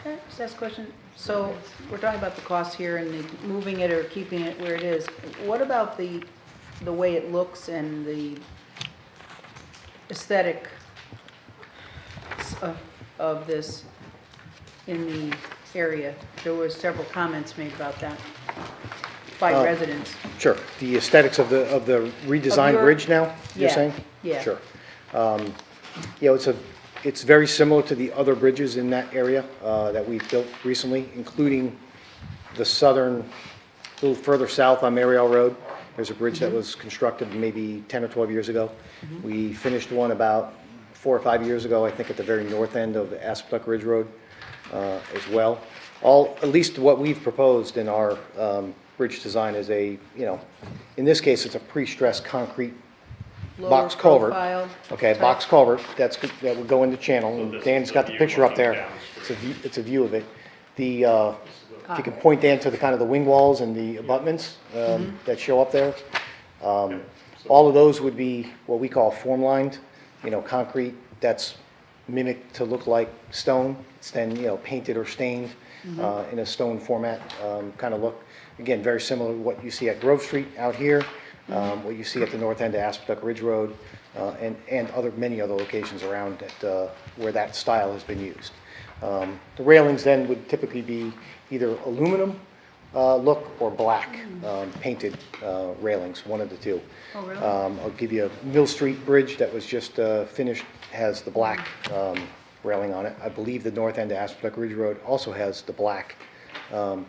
can I just ask a question? So we're talking about the cost here and the moving it or keeping it where it is. What about the way it looks and the aesthetic of this in the area? There were several comments made about that by residents. Sure, the aesthetics of the redesigned your- bridge now, you're Yeah, saying? yeah. Sure. You know, it's very similar to the other bridges in that area that we've built recently, including the southern, a little further south on Mariel Road. There's a bridge that was constructed maybe 10 or 12 years ago. We finished one about 4 or 5 years ago, I think at the very north end of Aspetuck Ridge Road as well. At least what we've proposed in our bridge design is in this case, it's a pre-stressed concrete box Lower culvert. profile Okay, type. box culvert, that would go in the channel, and this Dan's is got the the view picture up looking there. down the street. It's a view of it. If you can point Dan to the kind of the wing walls and the abutments that show up there. All of those would be what we call form-lined, concrete that's mimicked to look like stone. It's then, painted or stained in a stone format kind of look. Again, very similar to what you see at Grove Street out here, what you see at the north end of Aspetuck Ridge Road, and many other locations around where that style has been used. The railings then would typically be either aluminum look or black painted railings, one of the two. Oh, really? I'll give you a Mill Street Bridge that was just finished, has the black railing on it. I believe the north end of Aspetuck Ridge Road also has the black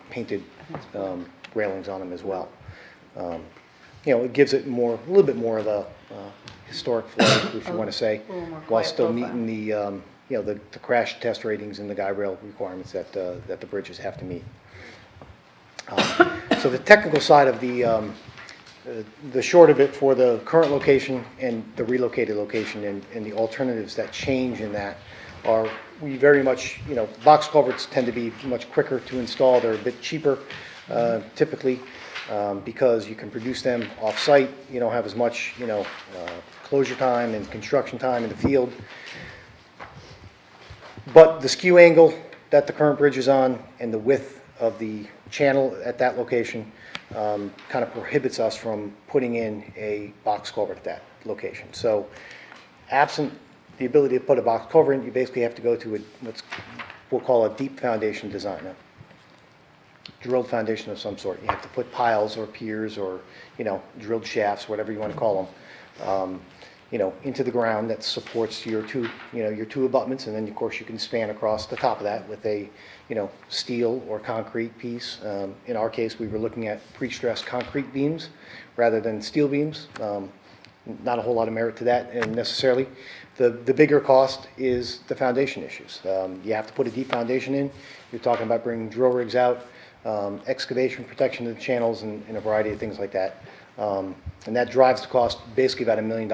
painted railings on them as well. It gives it a little bit more of a historic flair, if you want to say, A little more while quiet still profile. meeting the crash test ratings and the guide rail requirements that the bridges have to meet. So the technical side of the short of it for the current location and the relocated location and the alternatives that change in that are, we very much, box culverts tend to be much quicker to install. They're a bit cheaper typically because you can produce them off-site. You don't have as much, closure time and construction time in the field. But the skew angle that the current bridge is on and the width of the channel at that location kind of prohibits us from putting in a box culvert at that location. So absent the ability to put a box culvert in, you basically have to go to we'll call a deep foundation design, a drilled foundation of some sort. You have to put piles or piers or, drilled shafts, whatever you want to call them, into the ground that supports your two abutments, and then of course you can span across the top of that with a, steel or concrete piece. In our case, we were looking at pre-stressed concrete beams rather than steel beams. Not a whole lot of merit to that, and necessarily. The bigger cost is the foundation issues. You have to put a deep foundation in. You're talking about bringing drill rigs out, excavation, protection of the channels, and a variety of things like that. And that drives the cost basically about $1 million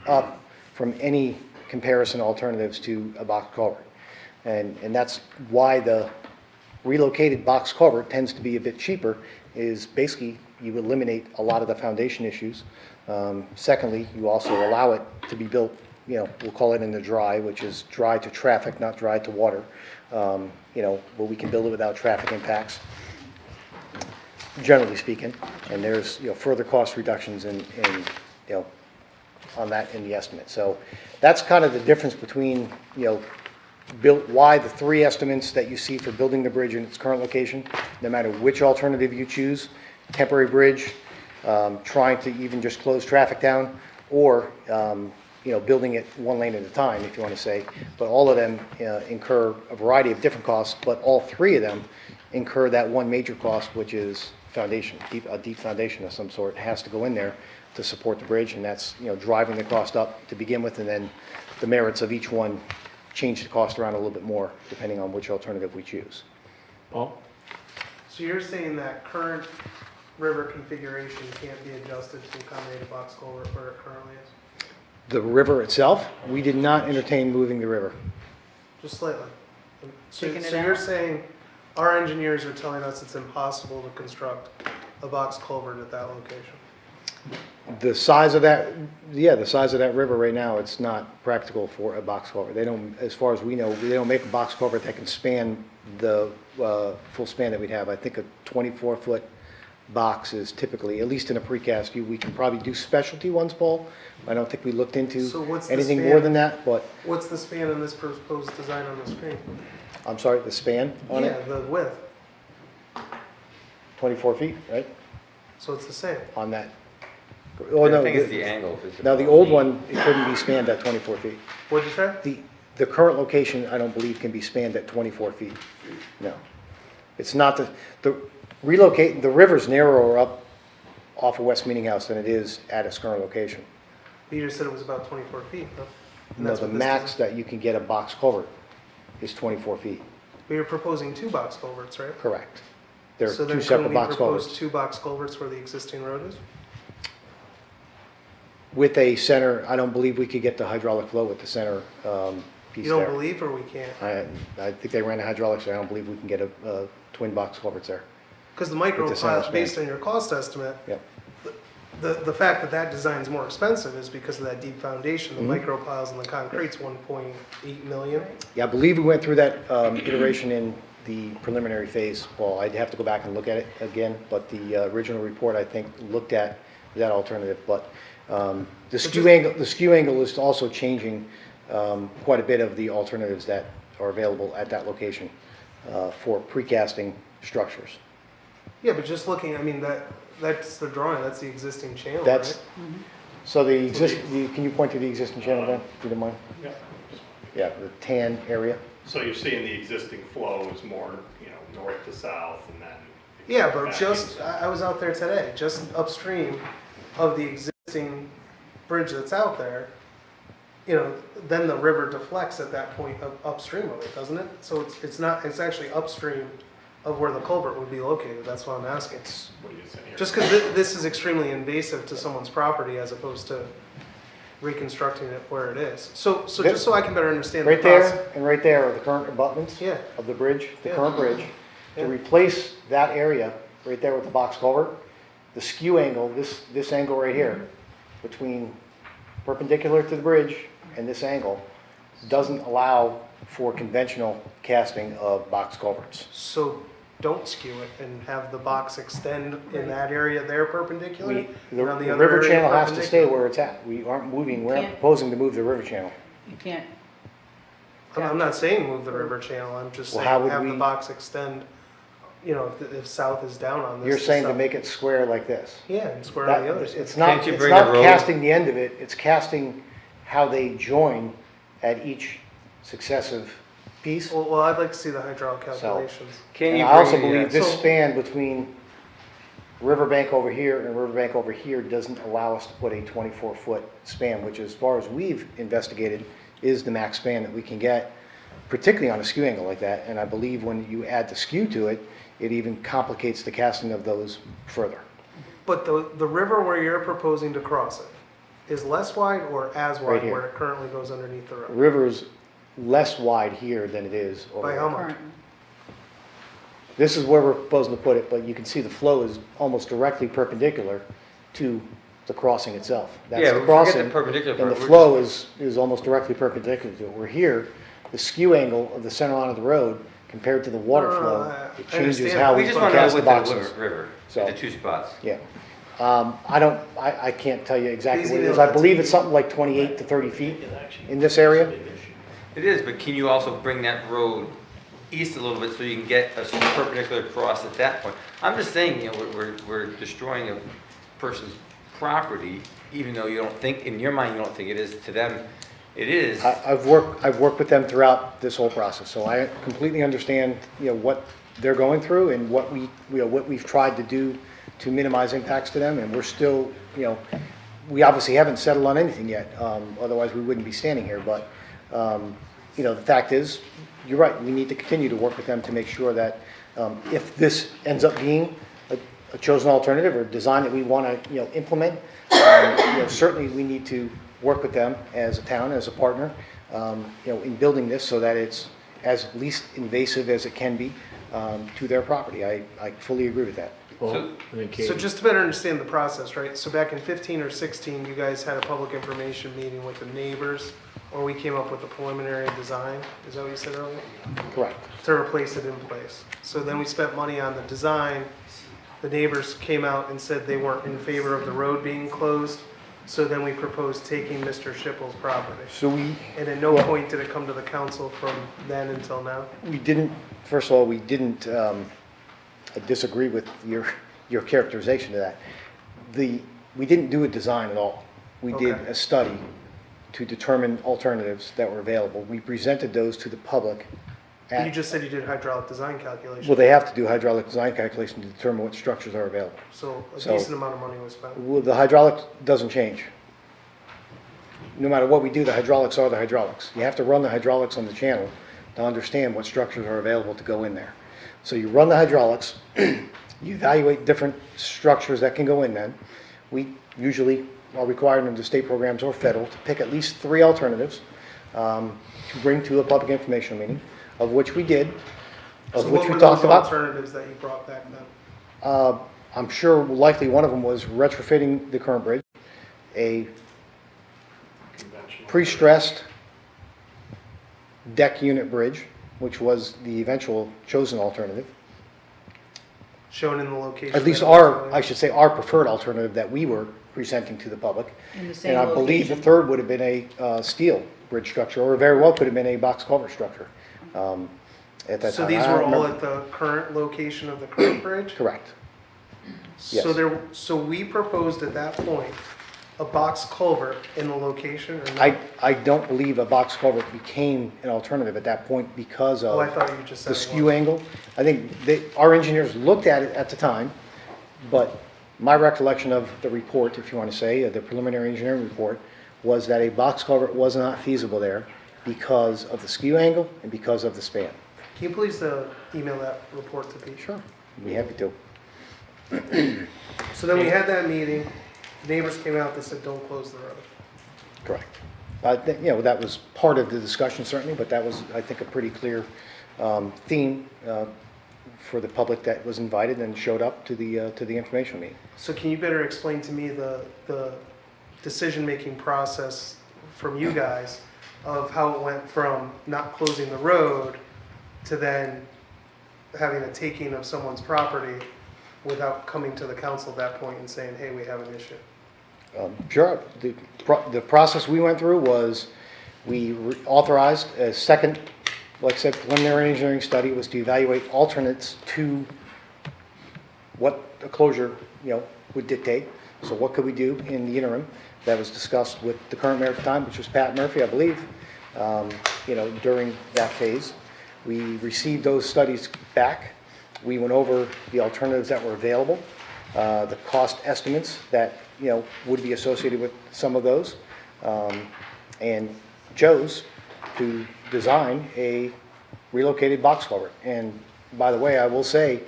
up from any comparison alternatives to a box culvert. And that's why the relocated box culvert tends to be a bit cheaper, is basically you eliminate a lot of the foundation issues. Secondly, you also allow it to be built, we'll call it in the dry, which is dry to traffic, not dry to water, where we can build it without traffic impacts, generally speaking. And there's, further cost reductions on that in the estimate. So that's kind of the difference between, why the three estimates that you see for building the bridge in its current location, no matter which alternative you choose, temporary bridge, trying to even just close traffic down, or building it one lane at a time, if you want to say. But all of them incur a variety of different costs, but all three of them incur that one major cost, which is foundation. A deep foundation of some sort has to go in there to support the bridge, and that's driving the cost up to begin with, and then the merits of each one change the cost around a little bit more depending on which alternative we choose. Paul? So you're saying that current river configuration can't be adjusted to accommodate a box culvert where it currently is? The river itself, we did not entertain moving the river. Just slightly. So, Taking it so you're out? saying our engineers are telling us it's impossible to construct a box culvert at that location? The size of that, yeah, the size of that river right now, it's not practical for a box culvert. They don't, as far as we know, they don't make a box culvert that can span the full span that we'd have. I think a 24-foot box is typically, at least in a precast view, we can probably do specialty ones, Paul. I don't think we looked into So what's the anything span? more than that, but, What's the span in this proposed design on the screen? I'm sorry, the span on Yeah, it, the width. 24 feet, right, So it's the same. on that. Oh, The no, thing is the angle. If it's no, the above old the- one, it couldn't be spanned at 24 feet. What'd you say? The current location, I don't believe, can be spanned at 24 feet. No. It's not the relocate, the river's narrower up off of West Meeting House than it is at its current location. You just said it was about 24 feet, huh? And No, that's the what this max design- that you can get a box culvert is 24 feet. We were proposing 2 box culverts, right? Correct. They're So then two couldn't separate we box propose culverts. 2 box culverts where the existing road is? With a center, I don't believe we could get the hydraulic flow with the center piece You don't there. believe or we can't? I think they ran the hydraulics, so I don't believe we can get a twin box culverts there. Because the micro With the center pile, span. based on your cost estimate, Yep. the fact that that design's more expensive is because of that deep foundation. The Mhm. micro piles and the concrete's 1.8 million. Yeah, I believe we went through that iteration in the preliminary phase, Paul. I'd have to go back and look at it again, but the original report, I think, looked at that alternative. But the skew angle is also changing quite a bit of the alternatives that are available at that location for precasting structures. Yeah, but just looking, I mean, that's the drawing, that's the existing channel, That's, right? so can you point to the existing channel then, if you don't mind? Yeah. Yeah, the tan area. So you're seeing the existing flow is more, north to south and then. Yeah, but back just, into- I was out there today, just upstream of the existing bridge that's out there, then the river deflects at that point upstream of it, doesn't it? So it's actually upstream of where the culvert would be located, that's what I'm asking. What are you saying here? Just because this is extremely invasive to someone's property as opposed to reconstructing it where it is. So just so I can better understand the Right process. there and right there are the current abutments Yeah. of the bridge, the Yeah. current bridge. To Yeah. replace that area right there with the box culvert, the skew angle, this angle right here, between perpendicular to the bridge and this angle, doesn't allow for conventional casting of box culverts. So don't skew it and have the box extend in that area there perpendicular? The and on the other river area channel has to stay perpendicular? where it's at. We aren't moving, we're not Can't- proposing to move the river channel. You can't, I'm not saying move the river channel, I'm just Well, saying how would have the we- box extend, if south is down on this. You're saying to south- make it square like this. Yeah, and square on the other That, side. it's not, Can't you it's bring not a road- casting the end of it, it's casting how they join at each successive piece. Well, I'd like to see the hydraulic calculations. Can And you I also bring believe the, this So- span between Riverbank over here and Riverbank over here doesn't allow us to put a 24-foot span, which as far as we've investigated, is the max span that we can get, particularly on a skew angle like that. And I believe when you add the skew to it, it even complicates the casting of those further. But the river where you're proposing to cross it is less wide or as Right wide here. where it currently goes underneath the The road? river's less wide here than it is over By there. how much? current, This is where we're proposing to put it, but you can see the flow is almost directly perpendicular to the crossing itself. That's Yeah, the but forget the crossing, perpendicular and the part, we're flow is almost directly perpendicular to it. We're here, the skew angle of the center line of the road compared to the water No, no, flow, I it changes understand. how we we just want to know cast the the width of boxes. the river, So- the two spots. Yeah. I can't tell you exactly Please what it email is. I that to believe me. it's something like 28 to 30 feet in this area. It is, but can you also bring that road east a little bit so you can get a perpendicular cross at that point? I'm just saying, we're destroying a person's property, even though you don't think, in your mind, you don't think it is, to them, it is. I've worked with them throughout this whole process, so I completely understand, what they're going through and what we've tried to do to minimize impacts to them, and we're still, we obviously haven't settled on anything yet, otherwise we wouldn't be standing here, but, the fact is, you're right, we need to continue to work with them to make sure that, if this ends up being a chosen alternative or design that we want to, implement, certainly we need to work with them as a town, as a partner, in building this so that it's as least invasive as it can be to their property. I fully agree with that. So just to better understand the process, right? So back in 15 or 16, you guys had a public information meeting with the neighbors, or we came up with a preliminary design, is that what you said earlier? Correct. To replace it in place. So then we spent money on the design. The neighbors came out and said they weren't in favor of the road being closed. So then we proposed taking Mr. Schippel's property. So we, And at no point did it come to the council from then until now? we didn't, first of all, we didn't disagree with your characterization of that. We didn't do a design at all. We did Okay. a study to determine alternatives that were available. We presented those to the public. You just said you did hydraulic design calculations. Well, they have to do hydraulic design calculation to determine what structures are available. So a So- decent amount of money was spent. Well, the hydraulic doesn't change. No matter what we do, the hydraulics are the hydraulics. You have to run the hydraulics on the channel to understand what structures are available to go in there. So you run the hydraulics, you evaluate different structures that can go in then. We usually are required under state programs or federal to pick at least 3 alternatives to bring to a public information meeting, of which we did, of So which what we were talked those about. alternatives that you brought back then? I'm sure likely one of them was retrofitting the current bridge, a pre-stressed deck unit bridge, which was the eventual chosen alternative. Shown in the location. At least that it was our, going? I should say, our preferred alternative that we were presenting to the public. In the same And I believe the location. third would have been a steel bridge structure, or very well could have been a box culvert structure at that time. So these I were don't all remember. at the current location of the current bridge? Correct. So yes. so we proposed at that point a box culvert in the location or not? I don't believe a box culvert became an alternative at that point because of Oh, I thought you just said the it skew was. angle. I think our engineers looked at it at the time, but my recollection of the report, if you want to say, the preliminary engineering report, was that a box culvert was not feasible there because of the skew angle and because of the span. Can you please email that report to Pete? Sure. I'd be happy to. So then we had that meeting, the neighbors came out, they said, don't close the road. Correct. That was part of the discussion certainly, but that was, I think, a pretty clear theme for the public that was invited and showed up to the information meeting. So can you better explain to me the decision-making process from you guys of how it went from not closing the road to then having a taking of someone's property without coming to the council at that point and saying, hey, we have an issue? Sure. The process we went through was we authorized a second, like I said, preliminary engineering study was to evaluate alternates to what a closure, would dictate. So what could we do in the interim? That was discussed with the current mayor at the time, which was Pat Murphy, I believe, during that phase. We received those studies back. We went over the alternatives that were available, the cost estimates that, would be associated with some of those, and chose to design a relocated box culvert. And by the way, I will say,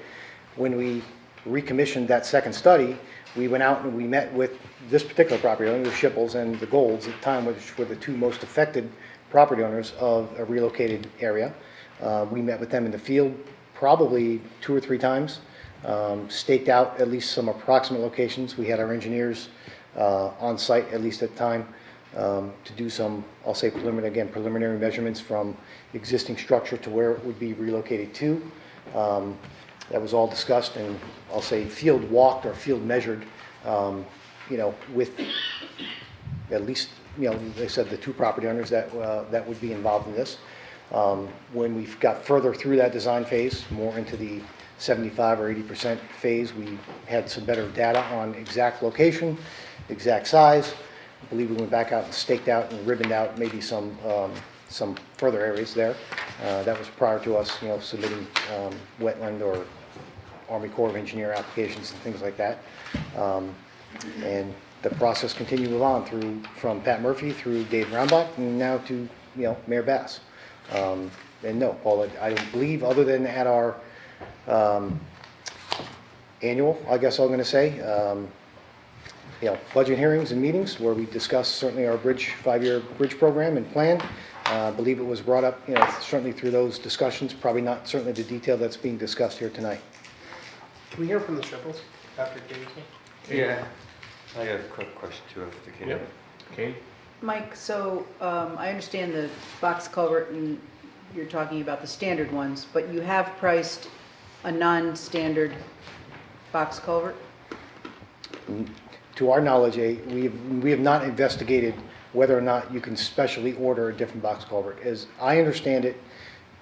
when we recommissioned that second study, we went out and we met with this particular property owner, the Schippels and the Golds at the time, which were the 2 most affected property owners of a relocated area. We met with them in the field probably 2 or 3 times, staked out at least some approximate locations. We had our engineers on site, at least at the time, to do some, I'll say preliminary measurements from existing structure to where it would be relocated to. That was all discussed and I'll say field walked or field measured, with at least, they said the 2 property owners that would be involved in this. When we got further through that design phase, more into the 75 or 80% phase, we had some better data on exact location, exact size. I believe we went back out and staked out and ribboned out maybe some further areas there. That was prior to us, submitting wetland or Army Corps of Engineer applications and things like that. And the process continued on from Pat Murphy through Dave Roundbach and now to, Mayor Bass. And no, Paul, I don't believe, other than at our annual, I guess I'm going to say, budget hearings and meetings where we discuss certainly our bridge, 5-year bridge program and plan. I believe it was brought up, certainly through those discussions, probably not certainly the detail that's being discussed here tonight. Can we hear from the Shipples after Katie's? Yeah. I have a quick question too, if the kid. Yep. Okay. Mike, so I understand the box culvert and you're talking about the standard ones, but you have priced a non-standard box culvert? To our knowledge, we have not investigated whether or not you can specially order a different box culvert. As I understand it,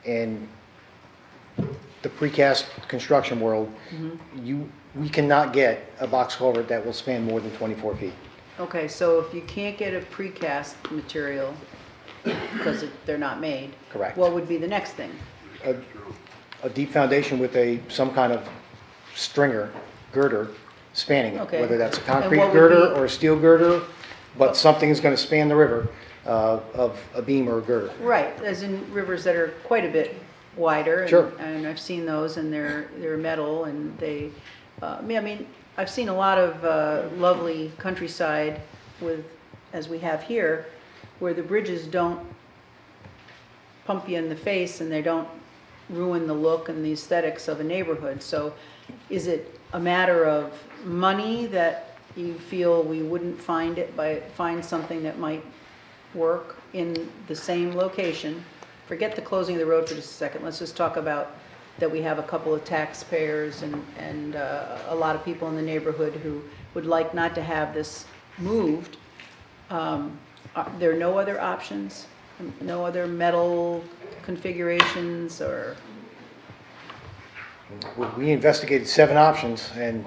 in the precast construction world, we cannot get a box culvert that will span more than 24 feet. Okay, so if you can't get a precast material because they're not made. Correct. What would be the next thing? A deep foundation with some kind of stringer, girder, spanning it. Okay. Whether that's a And concrete what would girder be- or a steel girder, but something is going to span the river of a beam or a girder. Right, as in rivers that are quite a bit wider. and- Sure. And I've seen those and they're metal and they, I mean, I've seen a lot of lovely countryside with, as we have here, where the bridges don't pump you in the face and they don't ruin the look and the aesthetics of a neighborhood. So is it a matter of money that you feel we wouldn't find something that might work in the same location? Forget the closing of the road for just a second. Let's just talk about that we have a couple of taxpayers and a lot of people in the neighborhood who would like not to have this moved. There are no other options? No other metal configurations or? We investigated 7 options, and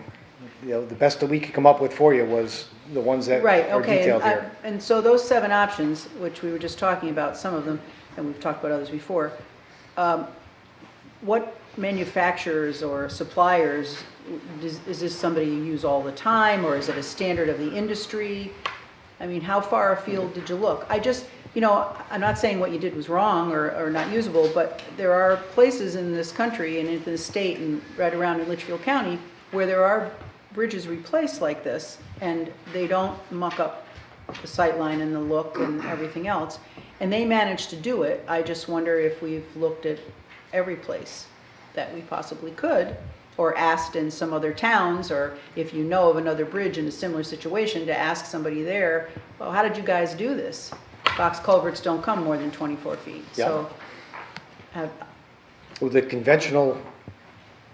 the best that we could come up with for you was the ones that Right, are okay. detailed here. And so those 7 options, which we were just talking about, some of them, and we've talked about others before, what manufacturers or suppliers, is this somebody you use all the time, or is it a standard of the industry? I mean, how far afield did you look? I just, I'm not saying what you did was wrong or not usable, but there are places in this country and in the state and right around in Litchfield County where there are bridges replaced like this, and they don't muck up the sightline and the look and everything else. And they managed to do it. I just wonder if we've looked at every place that we possibly could, or asked in some other towns, or if you know of another bridge in a similar situation, to ask somebody there, well, how did you guys do this? Box culverts don't come more than 24 feet. So, Well, the conventional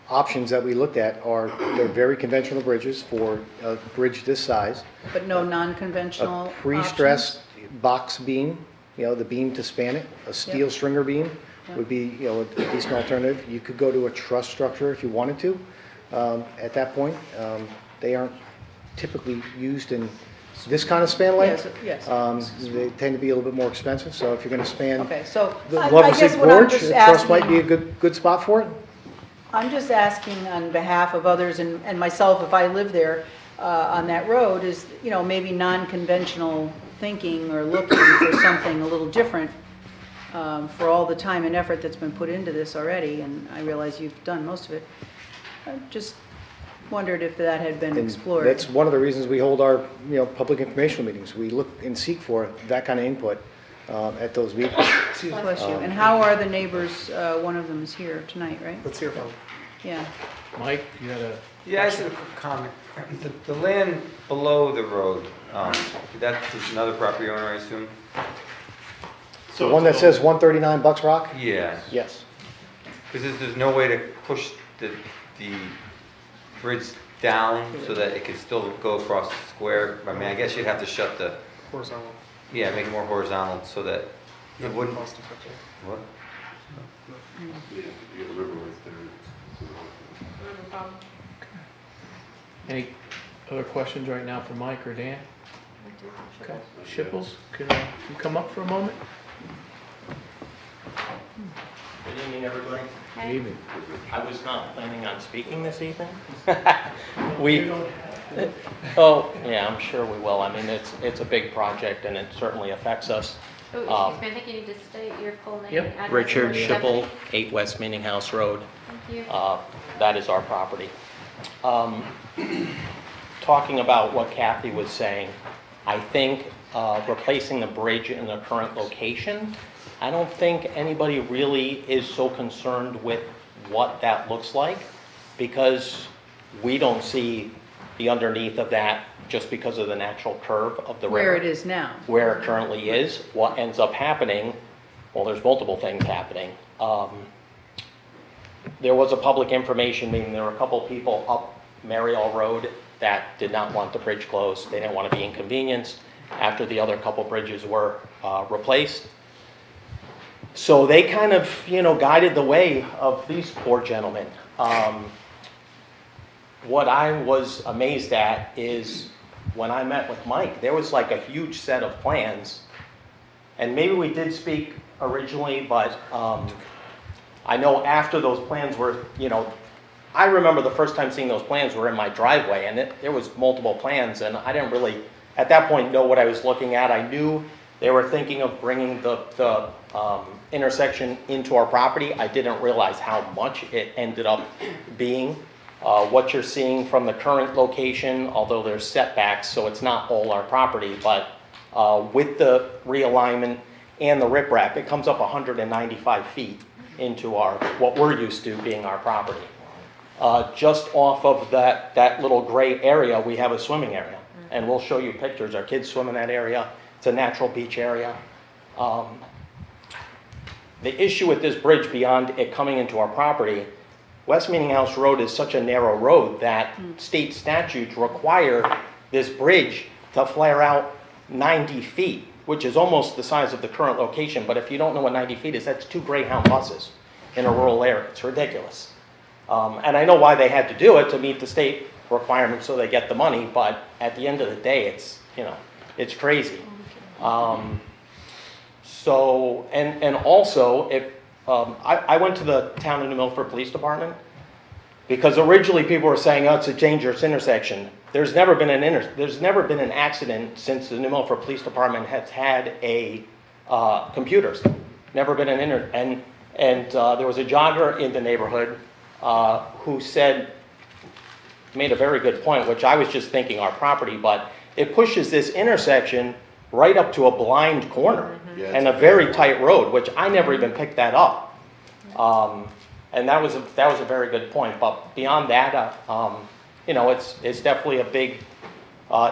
options that we looked at they're very conventional bridges for a bridge this size. but no non-conventional A options? pre-stressed box beam, the beam to span it, a steel stringer beam would be, a decent alternative. You could go to a truss structure if you wanted to, at that point. They aren't typically used in this kind of span length. Yes. They tend to be a little bit more expensive, so if you're gonna span Okay, so the I Lover's guess Lake what I'm Gorge, just a truss might asking, be a good spot for it. I'm just asking on behalf of others and myself, if I live there on that road, is, maybe non-conventional thinking or looking for something a little different for all the time and effort that's been put into this already, and I realize you've done most of it. I just wondered if that had been And explored. that's one of the reasons we hold our, public informational meetings. We look and seek for that kind of input at those meetings. Bless you. And how are the neighbors? One of them is here tonight, right? Let's hear from them. Yeah. Mike, you had a, Yeah, I just have a quick comment. The land below the road, that's another property owner, I assume? The one that says 139 Bucks Rock? Yeah, Yes. because there's no way to push the bridge down so that it could still go across the square. I mean, I guess you'd have to shut the, Horizontal. make it more horizontal so that it wouldn't. Cost effective. What? any other questions right now for Mike or Dan? Okay. Shipples, can you come up for a moment? Good evening, everybody. Good evening. I was not planning on speaking this evening. Oh, yeah, I'm sure we will. I mean, it's a big project and it certainly affects us. Oh, excuse me, I think you need to state your full name. Yep. address, Richard and Schipple, everything. 8 West Meeting House Road. Thank you. That is our property. To talking about what Kathy was saying, I think replacing the bridge in the current location, I don't think anybody really is so concerned with what that looks like, because we don't see the underneath of that just because of the natural curve of the river. Where it is now. Where it currently is. What ends up happening, well, there's multiple things happening. There was a public information meeting. There were a couple people up Mariel Road that did not want the bridge closed. They didn't want to be inconvenienced after the other couple bridges were replaced. So they kind of, guided the way of these poor gentlemen. What I was amazed at is when I met with Mike, there was like a huge set of plans. And maybe we did speak originally, but I know after those plans were, I remember the first time seeing those plans were in my driveway, and there was multiple plans, and I didn't really, at that point, know what I was looking at. I knew they were thinking of bringing the intersection into our property. I didn't realize how much it ended up being. What you're seeing from the current location, although there's setbacks, so it's not all our property, but with the realignment and the riprap, it comes up 195 feet into what we're used to being our property. Just off of that little gray area, we have a swimming area, and we'll show you pictures. Our kids swim in that area. It's a natural beach area. The issue with this bridge, beyond it coming into our property, West Meeting House Road is such a narrow road that state statutes require this bridge to flare out 90 feet, which is almost the size of the current location. But if you don't know what 90 feet is, that's 2 Greyhound buses in a rural area. It's ridiculous. And I know why they had to do it, to meet the state requirements so they get the money, but at the end of the day, it's crazy. So, and also, if I went to the town of New Milford Police Department, because originally people were saying, oh, it's a dangerous intersection. There's never been an accident since the New Milford Police Department has had computers. Never been and there was a jogger in the neighborhood who made a very good point, which I was just thinking our property, but it pushes this intersection right up to a blind corner and a very tight road, which I never even picked that up. And that was a very good point. But beyond that, it's definitely a big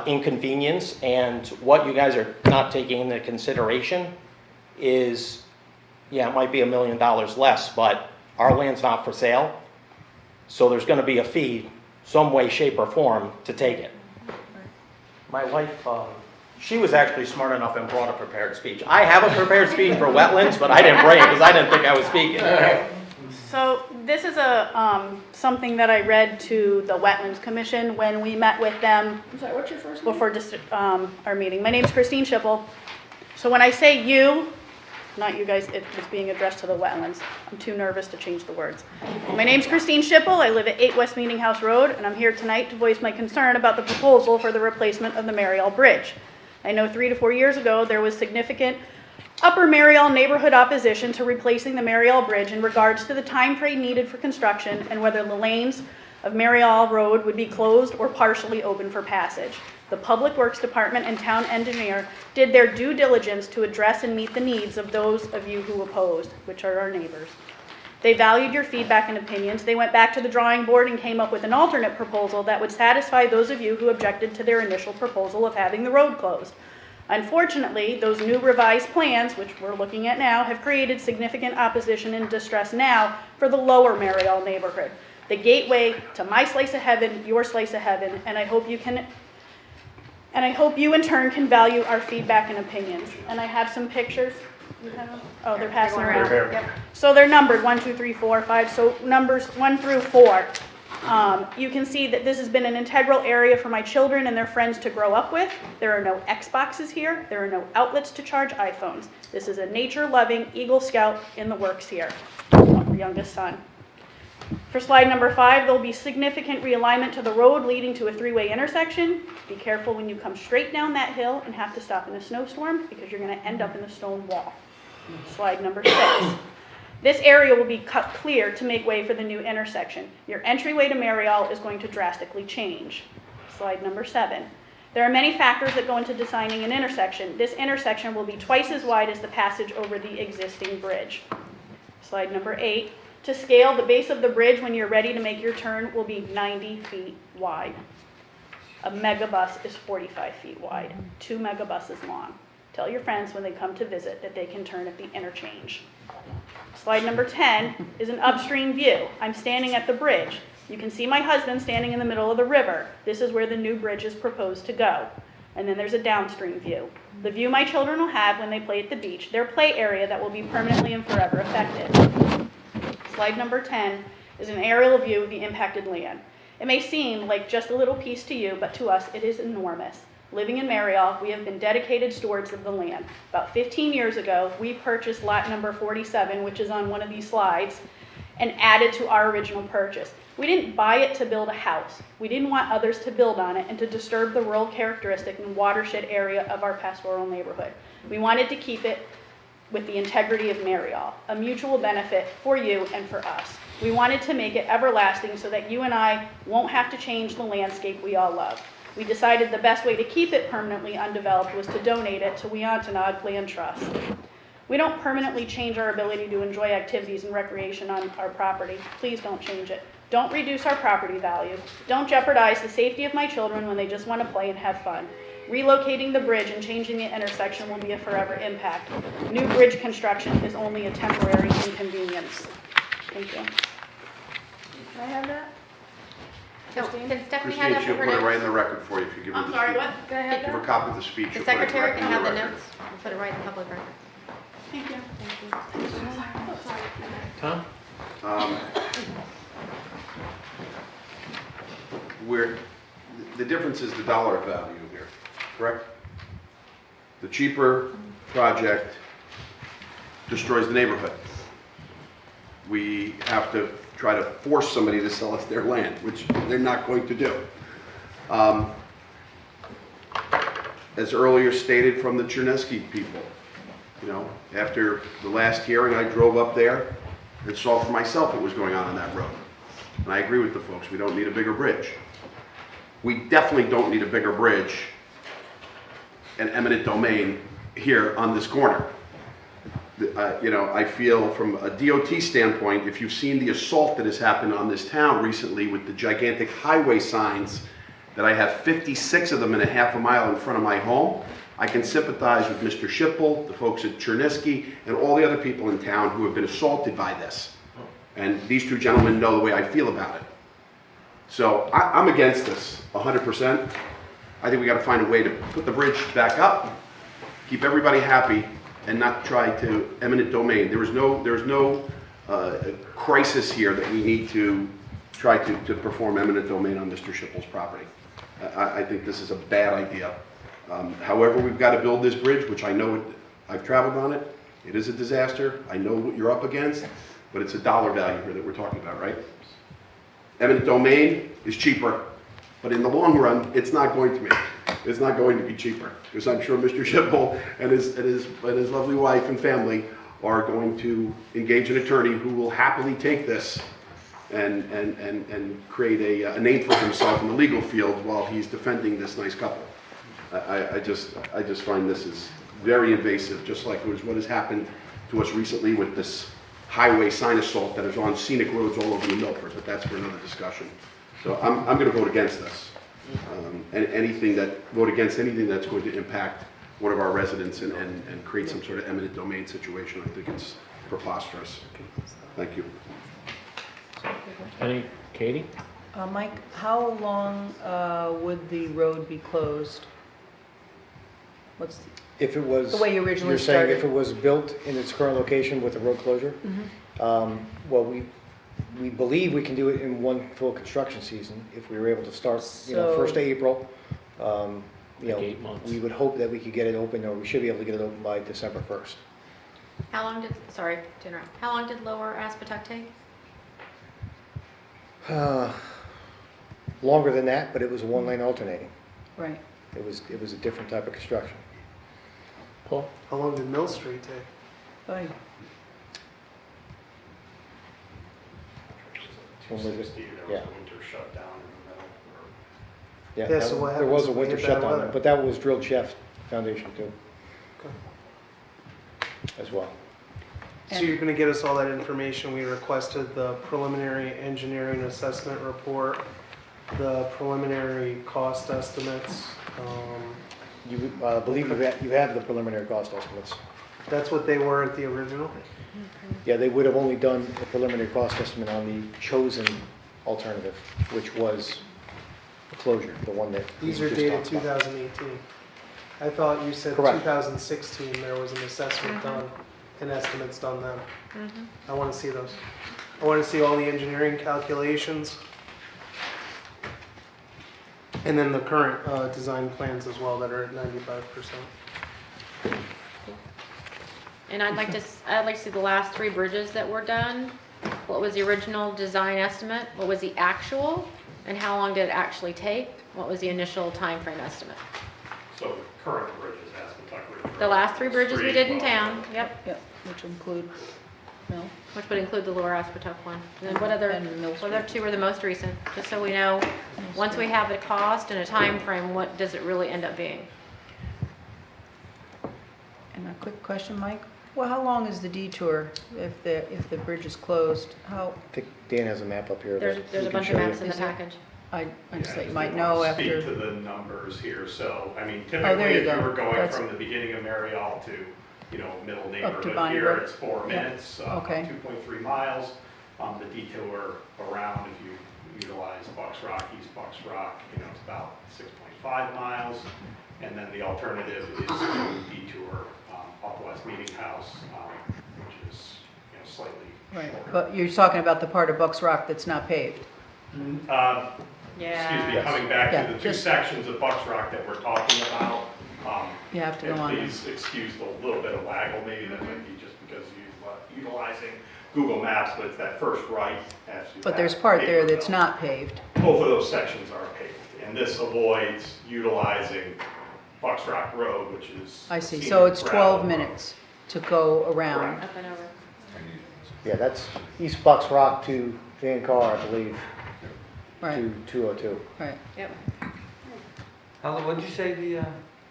inconvenience. And what you guys are not taking into consideration is, it might be $1 million less, but our land's not for sale. So there's going to be a fee, some way, shape, or form, to take it. My wife, she was actually smart enough and brought a prepared speech. I have a prepared speech for wetlands, but I didn't bring it because I didn't think I was speaking. So this is something that I read to the Wetlands Commission when we met with them. I'm sorry, what's your first name? Before our meeting. My name's Christine Schipple. So when I say you, not you guys, it's being addressed to the wetlands. I'm too nervous to change the words. My name's Christine Schipple. I live at 8 West Meeting House Road, and I'm here tonight to voice my concern about the proposal for the replacement of the Mariel Bridge. I know 3 to 4 years ago there was significant Upper Mariel neighborhood opposition to replacing the Mariel Bridge in regards to the time frame needed for construction and whether the lanes of Mariel Road would be closed or partially open for passage. The Public Works Department and town engineer did their due diligence to address and meet the needs of those of you who opposed, which are our neighbors. They valued your feedback and opinions. They went back to the drawing board and came up with an alternate proposal that would satisfy those of you who objected to their initial proposal of having the road closed. Unfortunately, those new revised plans, which we're looking at now, have created significant opposition and distress now for the lower Mariel neighborhood, the gateway to my slice of heaven, your slice of heaven, and I hope you in turn can value our feedback and opinions. And I have some pictures. You have them? Oh, they're passing around. Yep. So they're numbered 1, 2, 3, 4, 5. So numbers 1 through 4. You can see that this has been an integral area for my children and their friends to grow up with. There are no Xboxes here. There are no outlets to charge iPhones. This is a nature-loving Eagle Scout in the works here, our youngest son. For slide number 5, there'll be significant realignment to the road leading to a 3-way intersection. Be careful when you come straight down that hill and have to stop in a snowstorm because you're going to end up in the stone wall. Slide number 6. This area will be cut clear to make way for the new intersection. Your entryway to Mariel is going to drastically change. Slide number 7. There are many factors that go into designing an intersection. This intersection will be twice as wide as the passage over the existing bridge. Slide number 8. To scale, the base of the bridge when you're ready to make your turn will be 90 feet wide. A megabus is 45 feet wide, 2 megabuses long. Tell your friends when they come to visit that they can turn at the interchange. Slide number 10 is an upstream view. I'm standing at the bridge. You can see my husband standing in the middle of the river. This is where the new bridge is proposed to go. And then there's a downstream view. The view my children will have when they play at the beach, their play area that will be permanently and forever affected. Slide number 10 is an aerial view of the impacted land. It may seem like just a little piece to you, but to us it is enormous. Living in Mariel, we have been dedicated stewards of the land. About 15 years ago, we purchased lot number 47, which is on one of these slides, and added to our original purchase. We didn't buy it to build a house. We didn't want others to build on it and to disturb the rural characteristic and watershed area of our pastoral neighborhood. We wanted to keep it with the integrity of Mariel, a mutual benefit for you and for us. We wanted to make it everlasting so that you and I won't have to change the landscape we all love. We decided the best way to keep it permanently undeveloped was to donate it to Weontenag Land Trust. We don't permanently change our ability to enjoy activities and recreation on our property. Please don't change it. Don't reduce our property value. Don't jeopardize the safety of my children when they just want to play and have fun. Relocating the bridge and changing the intersection will be a forever impact. New bridge construction is only a temporary inconvenience. Thank you. Can I have that? No, can Stephanie have Christine, that she'll for her put it right notes? in the record for you if you give her the I'm sorry, speech. what? Can I have Give her a that? copy of the speech. The she'll put it secretary directly can in have the record. notes and put it right in the public record. Thank you. Tom? Where, the difference is the dollar value here, correct? The cheaper project destroys the neighborhood. We have to try to force somebody to sell us their land, which they're not going to do. As earlier stated from the Chernesky people, you know, after the last hearing, I drove up there and saw for myself what was going on that road. And I agree with the folks, we don't need a bigger bridge. We definitely don't need a bigger bridge and eminent domain here on this corner. You know, I feel from a DOT standpoint, if you've seen the assault that has happened on this town recently with the gigantic highway signs that I have 56 of them in a half a mile in front of my home, I can sympathize with Mr. Schippel, the folks at Chernesky, and all the other people in town who have been assaulted by this. And these two gentlemen know the way I feel about it. So I'm against this 100%. I think we got to find a way to put the bridge back up, keep everybody happy, and not try to eminent domain. There's no crisis here that we need to try to perform eminent domain on Mr. Schippel's property. I think this is a bad idea. However, we've got to build this bridge, which I know I've traveled on it. It is a disaster. I know what you're up against, but it's a dollar value here that we're talking about, right? Eminent domain is cheaper, but in the long run, it's not going to be. It's not going to be cheaper, because I'm sure Mr. Schippel and his lovely wife and family are going to engage an attorney who will happily take this and create a name for himself in the legal field while he's defending this nice couple. I just find this is very invasive, just like what has happened to us recently with this highway sign assault that is on scenic roads all over New Milford, but that's for another discussion. So I'm going to vote against this. And vote against anything that's going to impact one of our residents and create some sort of eminent domain situation. I think it's preposterous. Thank you. Katie? Mike, how long would the road be closed? What's If it was. The way you originally You're saying if started. it was built in its current location with the road closure? Well, we believe we can do it in one full construction season if we were able to start, So- 1st of April. You know, 8 months. we would hope that we could get it open, or we should be able to get it open by December 1st. How long did, sorry to interrupt, how long did Lower Aspetuck take? Longer than that, but it was a one-lane alternating. Right. It was a different type of construction. Paul? How long did Mill Street take? Fine. When was it? 260, there was Yeah. a winter shutdown in the middle. Yeah, Yeah, so what there was happens a if we winter get bad shutdown, weather? but that was drilled shaft foundation too, as well. So you're gonna get us all that information. We requested the preliminary engineering assessment report, the preliminary cost estimates. You believe you have the preliminary cost estimates. That's what they were at the original? Yeah, they would have only done a preliminary cost estimate on the chosen alternative, which was the closure, the one that we These are just dated talked about. 2018. I thought you said Correct. 2016, there was an assessment done, and estimates done then. I want to see those. I want to see all the engineering calculations. And then the current design plans as well that are at 95%. And I'd like to see the last 3 bridges that were done. What was the original design estimate? What was the actual? And how long did it actually take? What was the initial time frame estimate? So current bridges, Aspetuck Ridge. The last 3 bridges we did in Street, town, yep, Yep, which include Mill. which would include the Lower Aspetuck one. And then what other, And Mill what other 2 were the most recent? Just so we know, once we have a cost and a time frame, what does it really end up being? And a quick question, Mike. Well, how long is the detour if the bridge is closed? How, I think Dan has a map up here. There's that a we bunch can of show maps you. in the Is there? package. I just Yeah, thought you if might they know want to after. Speak to the numbers here, so, I mean, there typically you if go. you were going That's- from the beginning of Marial to, middle neighborhood Bonnie here, Road. it's 4 Yeah. minutes, Okay. 2.3 miles. The detour around, if you utilize Bucks Rock, East Bucks Rock, it's about 6.5 miles. And then the alternative is to detour up West Meeting House, which is, slightly Right, shorter. but you're talking about the part of Bucks Rock that's not paved. Excuse me, Yeah. coming back Yeah, to the 2 just- sections of Bucks Rock that we're talking about. You have to go and on. Please excuse the little bit of waggle, maybe that might be just because utilizing Google Maps, but it's that first right as you But have there's part there that's Naperville. not paved. Both of those sections are paved, and this avoids utilizing Bucks Rock Road, which is. I see, scenic so it's gravel 12 road. minutes to go around. Correct. Up and over. Yeah, that's East Bucks Rock to Van Car, I believe, Right, to 202. right. Yep. What did you say the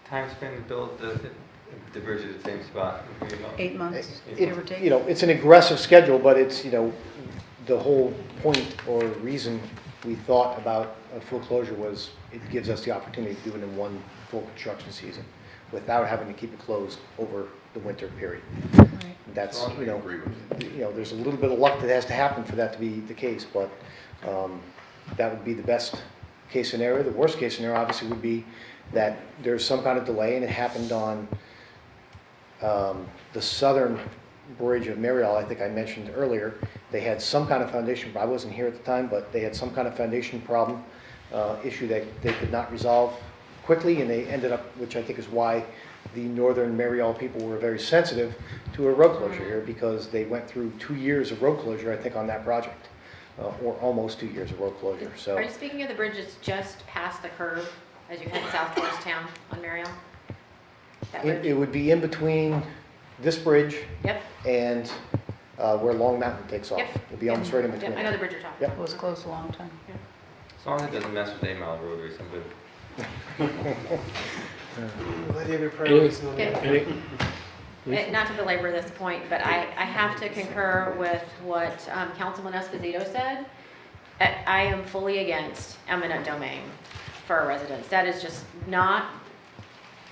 time span to build the bridge at the same spot? 8 months, It- give or take. It's an aggressive schedule, but it's, the whole point or reason we thought about a full closure was it gives us the opportunity to do it in one full construction season without having to keep it closed over the winter period. Right. That's, Strongly agree with you. there's a little bit of luck that has to happen for that to be the case, but that would be the best case scenario. The worst case scenario obviously would be that there's some kind of delay, and it happened on the southern bridge of Marial, I think I mentioned earlier. They had some kind of foundation, I wasn't here at the time, but they had some kind of foundation problem, issue that they could not resolve quickly, and they ended up, which I think is why the northern Marial people were very sensitive to a road closure here, because they went through 2 years of road closure, I think, on that project, or almost 2 years of road closure, so. Are you speaking of the bridge that's just past the curve as you head south towards town on Mariel? That It bridge? would be in between this bridge Yep, and where Long Mountain takes off. Yep. It'd be almost right in yep, between. I know the bridge you're talking Yep. It was closed a long time. As long as it doesn't mess with 8 Mile Road, I'm good. Let you have your priorities in Okay. order. Not to belabor this point, but I have to concur with what Councilman Esposito said. I am fully against eminent domain for our residents. That is just not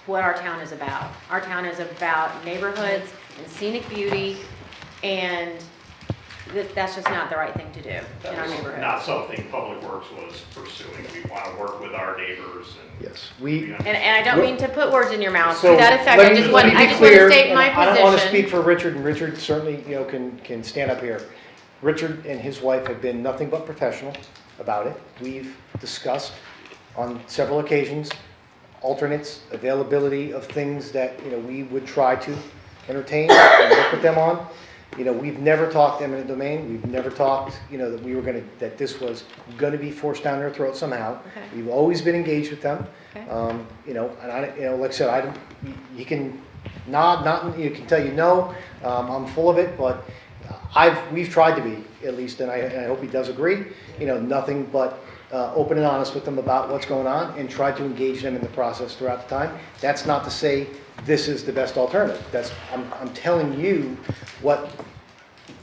what our town is about. Our town is about neighborhoods and scenic beauty, and that's just not the right thing to do in That our was neighborhood. not something Public Works was pursuing. We want to work with our neighbors and. Yes, we, And I don't mean to put words in your mouth. so To that effect, let I me just want be to clear, state and my I don't want to position. speak for Richard, and Richard certainly, can stand up here. Richard and his wife have been nothing but professional about it. We've discussed on several occasions alternates, availability of things that, we would try to entertain and work with them on. We've never talked eminent domain. We've never talked, that we were that this was gonna be forced down their throat somehow. Okay. We've always been engaged with them. Okay. And like I said, I don't, you can nod, you can tell no, I'm full of it, but we've tried to be, at least, and I hope he does agree, nothing but open and honest with them about what's going on and try to engage them in the process throughout the time. That's not to say this is the best alternative. I'm telling you what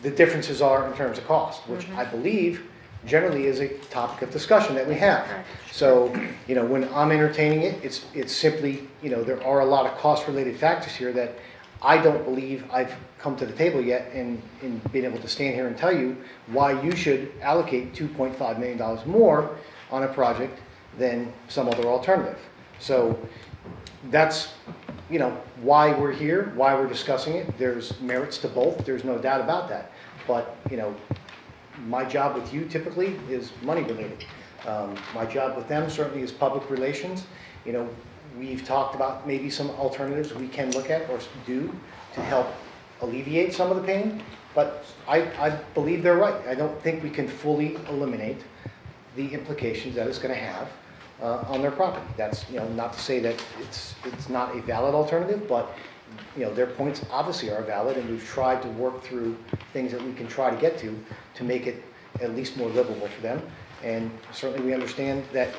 the differences are in terms of cost, which I believe generally is a topic of discussion that we have. So, when I'm entertaining it, it's simply, there are a lot of cost-related factors here that I don't believe I've come to the table yet in being able to stand here and tell you why you should allocate $2.5 million more on a project than some other alternative. So that's, why we're here, why we're discussing it. There's merits to both, there's no doubt about that. But, my job with you typically is money related. My job with them certainly is public relations. We've talked about maybe some alternatives we can look at or do to help alleviate some of the pain, but I believe they're right. I don't think we can fully eliminate the implications that it's going to have on their property. That's not to say that it's not a valid alternative, but their points obviously are valid, and we've tried to work through things that we can try to get to make it at least more livable for them. And certainly we understand that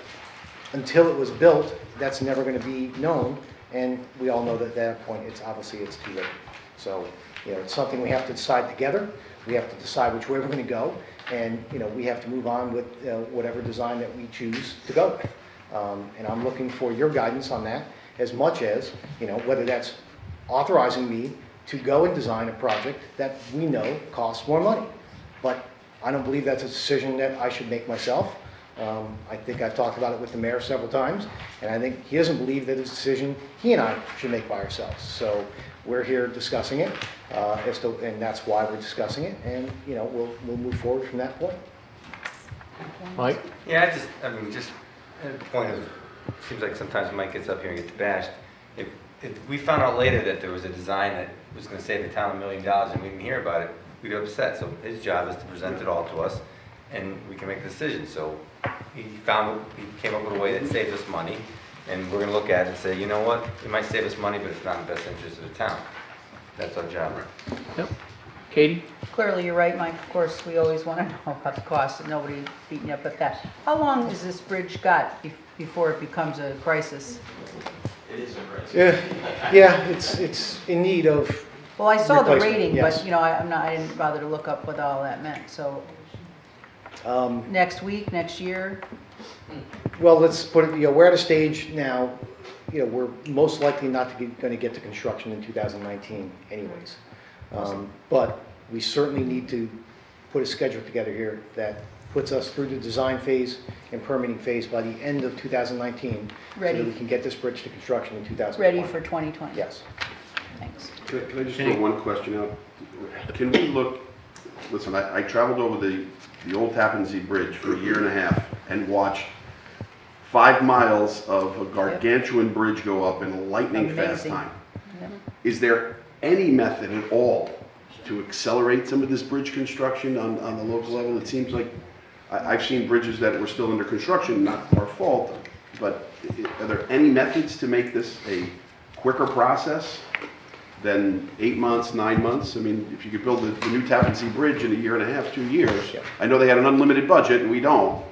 until it was built, that's never going to be known, and we all know that at that point it's too late. So it's something we have to decide together. We have to decide which way we're going to go, and we have to move on with whatever design that we choose to go with. And I'm looking for your guidance on that, as much as whether that's authorizing me to go and design a project that we know costs more money. But I don't believe that's a decision that I should make myself. I think I've talked about it with the mayor several times, and I think he doesn't believe that it's a decision he and I should make by ourselves. So we're here discussing it, and that's why we're discussing it, and we'll move forward from that point. Mike? Yeah, just at the point of, seems like sometimes Mike gets up here and gets bashed. If we found out later that there was a design that was going to save the town $1 million and we didn't hear about it, we'd be upset. So his job is to present it all to us, and we can make a decision. So he came up with a way that saved us money, and we're going to look at it and say, you know what, it might save us money, but it's not in the best interest of the town. That's our job. Yep. Katie? Clearly, you're right, Mike. Of course, we always want to know about the cost, and nobody's beating you up at that. How long has this bridge got before it becomes a crisis? It is a crisis. Yeah, it's in need of. Well, I saw the replacement, rating, yes. but I didn't bother to look up what all that meant. So next week, next year? Well, let's put it, we're at a stage now, we're most likely not going to get to construction in 2019 anyways. But we certainly need to put a schedule together here that puts us through the design phase and permitting phase by the end of 2019. Ready. So that we can get this bridge to construction in 2020. Ready for 2020? Yes. Thanks. Can I just throw one question out? Can we look, listen, I traveled over the old Tappan Zee Bridge for a year and a half and watched 5 miles of a gargantuan bridge go up in a lightning fast Amazing. time. Yep. Is there any method at all to accelerate some of this bridge construction on the local level? It seems like I've seen bridges that were still under construction, not our fault, but are there any methods to make this a quicker process than 8 months, 9 months? I mean, if you could build the new Tappan Zee Bridge in a year and a half, 2 years, I know they had an unlimited budget and we don't,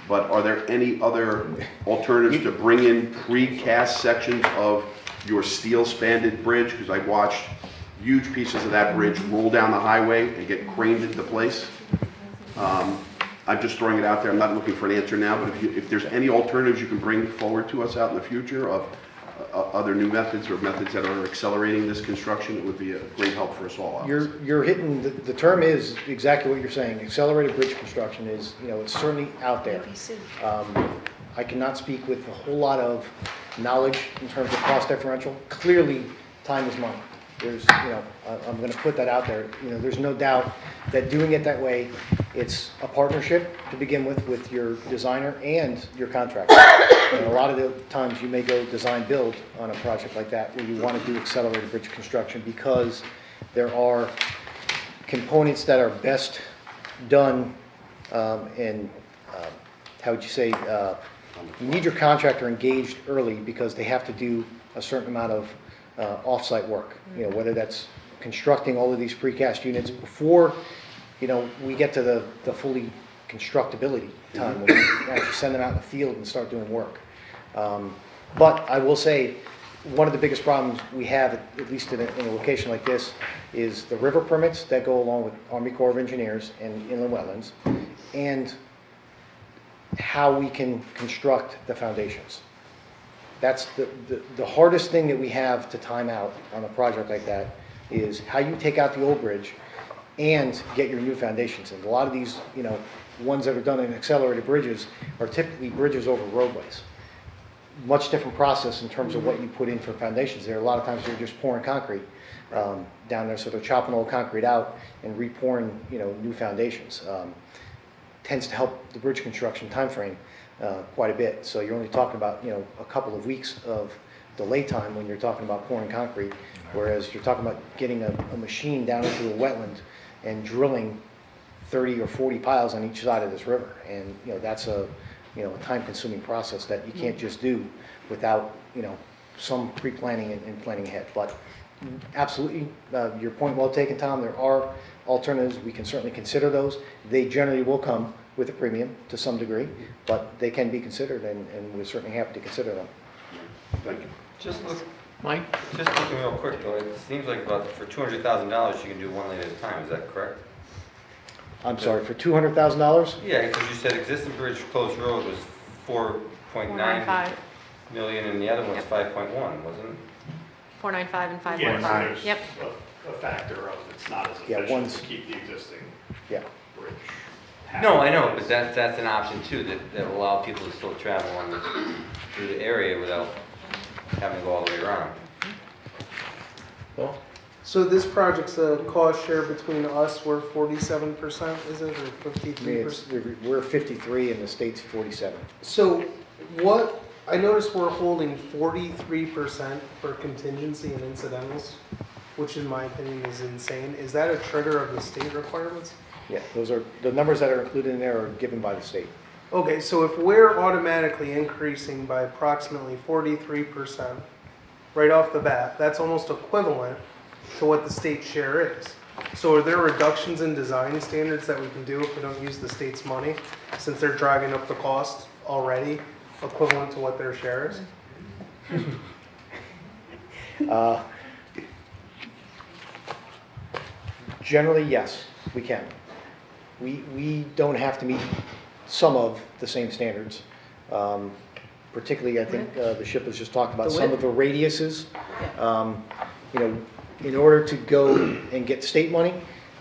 but are there any other alternatives to bring in precast sections of your steel spanded bridge? Because I watched huge pieces of that bridge roll down the highway and get craned into place. I'm just throwing it out there. I'm not looking for an answer now, but if there's any alternatives you can bring forward to us out in the future of other new methods or methods that are accelerating this construction, it would be a great help for us all. You're hitting, the term is exactly what you're saying. Accelerated bridge construction is, it's certainly out there. I cannot speak with a whole lot of knowledge in terms of cost differential. Clearly, time is money. There's, I'm going to put that out there. There's no doubt that doing it that way, it's a partnership to begin with your designer and your contractor. And a lot of the times you may go design build on a project like that where you want to do accelerated bridge construction because there are components that are best done in, how would you say, you need your contractor engaged early because they have to do a certain amount of off-site work, whether that's constructing all of these precast units before, we get to the fully constructability time, when we actually send them out in the field and start doing work. But I will say, one of the biggest problems we have, at least in a location like this, is the river permits that go along with Army Corps of Engineers and inland wetlands, and how we can construct the foundations. That's the hardest thing that we have to time out on a project like that, is how you take out the old bridge and get your new foundations in. A lot of these, ones that are done in accelerated bridges are typically bridges over roadways. Much different process in terms of what you put in for foundations there. A lot of times they're just pouring concrete down there, so they're chopping old concrete out and re-pouring, new foundations. Tends to help the bridge construction timeframe quite a bit. So you're only talking about, a couple of weeks of delay time when you're talking about pouring concrete, whereas you're talking about getting a machine down into a wetland and drilling 30 or 40 piles on each side of this river. And, that's a time-consuming process that you can't just do without, some pre-planning and planning ahead. But absolutely, your point well taken, Tom. There are alternatives. We can certainly consider those. They generally will come with a premium to some degree, but they can be considered, and we're certainly happy to consider them. Thank you. Just Mike? looking real quick though, it seems like for $200,000 you can do one lane at a time, is that correct? I'm sorry, for $200,000? Yeah, because you said existing bridge closed road was 4.9 495, million and the other one's 5.1, wasn't it? 495 and Yeah, 515. so there's Yep. a factor of it's not as Yeah, efficient one's- to keep the existing Yeah. bridge. No, I know, but that's an option too, that will allow people to still travel through the area without having to go all the way around. Well, So this project's a cost share between us, we're 47%, is it, or 53%? We're 53 and the state's 47. So what, I noticed we're holding 43% for contingency and incidentals, which in my opinion is insane. Is that a trigger of the state requirements? Yeah, those are, the numbers that are included in there are given by the state. Okay, so if we're automatically increasing by approximately 43% right off the bat, that's almost equivalent to what the state share is. So are there reductions in design standards that we can do if we don't use the state's money, since they're driving up the cost already, equivalent to what their share is? Generally, yes, we can. We don't have to meet some of the same standards. Particularly, I think the ship has just talked about The some of the radiuses. In order to go and get state money,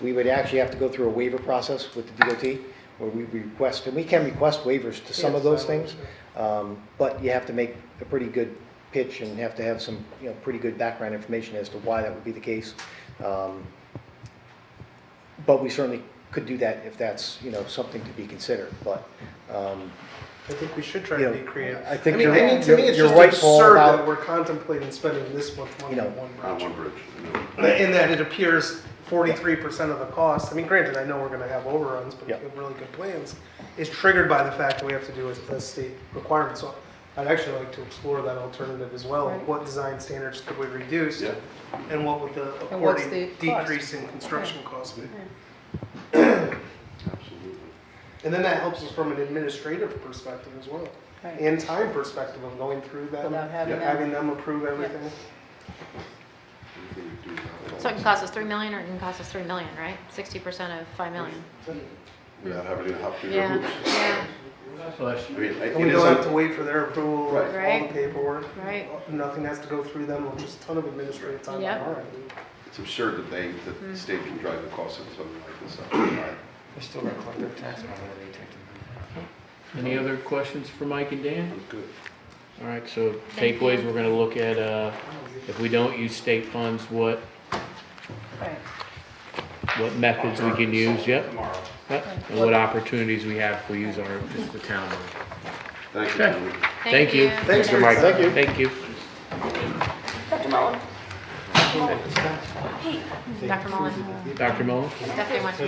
we would actually have to go through a waiver process with the DOT, where we request, and we can request waivers to some of those things, but you have to make a pretty good pitch and have to have some, pretty good background information as to why that would be the case. But we certainly could do that if that's, something to be considered, but, I think we should try to be creative. I think to me, it's you're just right, Paul, absurd about- that we're contemplating spending this much money on one On bridge. one bridge. And that it appears 43% of the cost, I mean, granted, I know we're gonna have overruns, but we Yep. have really good plans, is triggered by the fact that we have to do a state requirement. So I'd actually like to explore that alternative as well. Right. What design standards could we reduce? Yeah. And what would the And what's according the cost? decrease in construction cost be? Absolutely. And then that helps us from an administrative perspective as well. Right. And time perspective of going through that, Without having having them approve everything. So it can cost us 3 million or it can cost us 3 million, right? 60% of 5 million. Without having to hop through their Yeah, hoops. yeah, bless you. I mean, And we it don't have isn't- to wait for their approval, Right. all Right. the paperwork. right. Nothing has to go through them, which is a ton of administrative time on Yep. our end. It's absurd that the state can drive the cost of something like this up. They're still gonna collect their tax money whether they take them. Any other questions for Mike and Dan? I'm good. All right, so Thank takeaways, you. we're gonna look at, if we don't use state funds, what Right. methods we can use, yep. Tomorrow. Yep, and what opportunities we have if we use our, just the town money. Thank you, Okay. gentlemen. Thank you. Thanks for Mr. Mike. Thank you. Thank you. Dr. Mullen, Dr. Mullen? definitely wants to.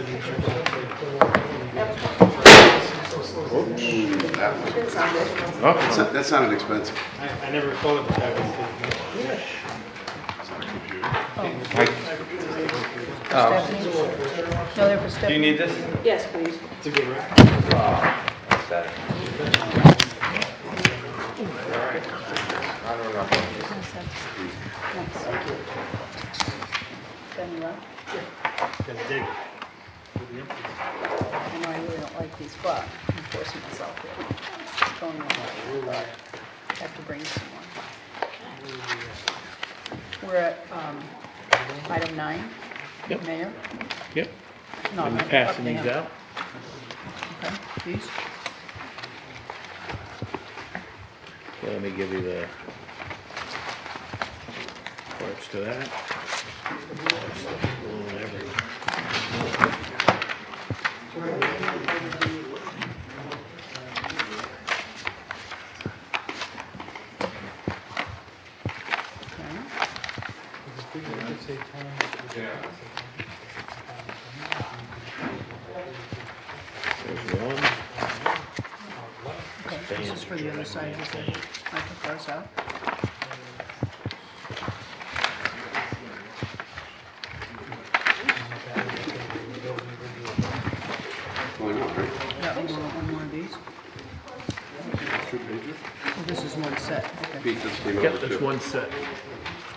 That sounded expensive. I never thought of that. It's not a computer. Stephanie? No, they're for Do you Stephanie. need this? Yes, please. That's better. I don't know. Then you left? I know I really don't like these, but I'm forcing myself here. Going on, but I have to bring some more. We're at item 9. Yep. Mayor? Yep. No, I'm up passing to these him. out. Okay, please. Okay, let me give you the parts to that. There's one. Okay, this is for the other side of the table. I took those out. Only one, right? Yeah, we want one more of these. 2 pages? Well, this is one set, okay. Pete just came Yep, over that's too. one set.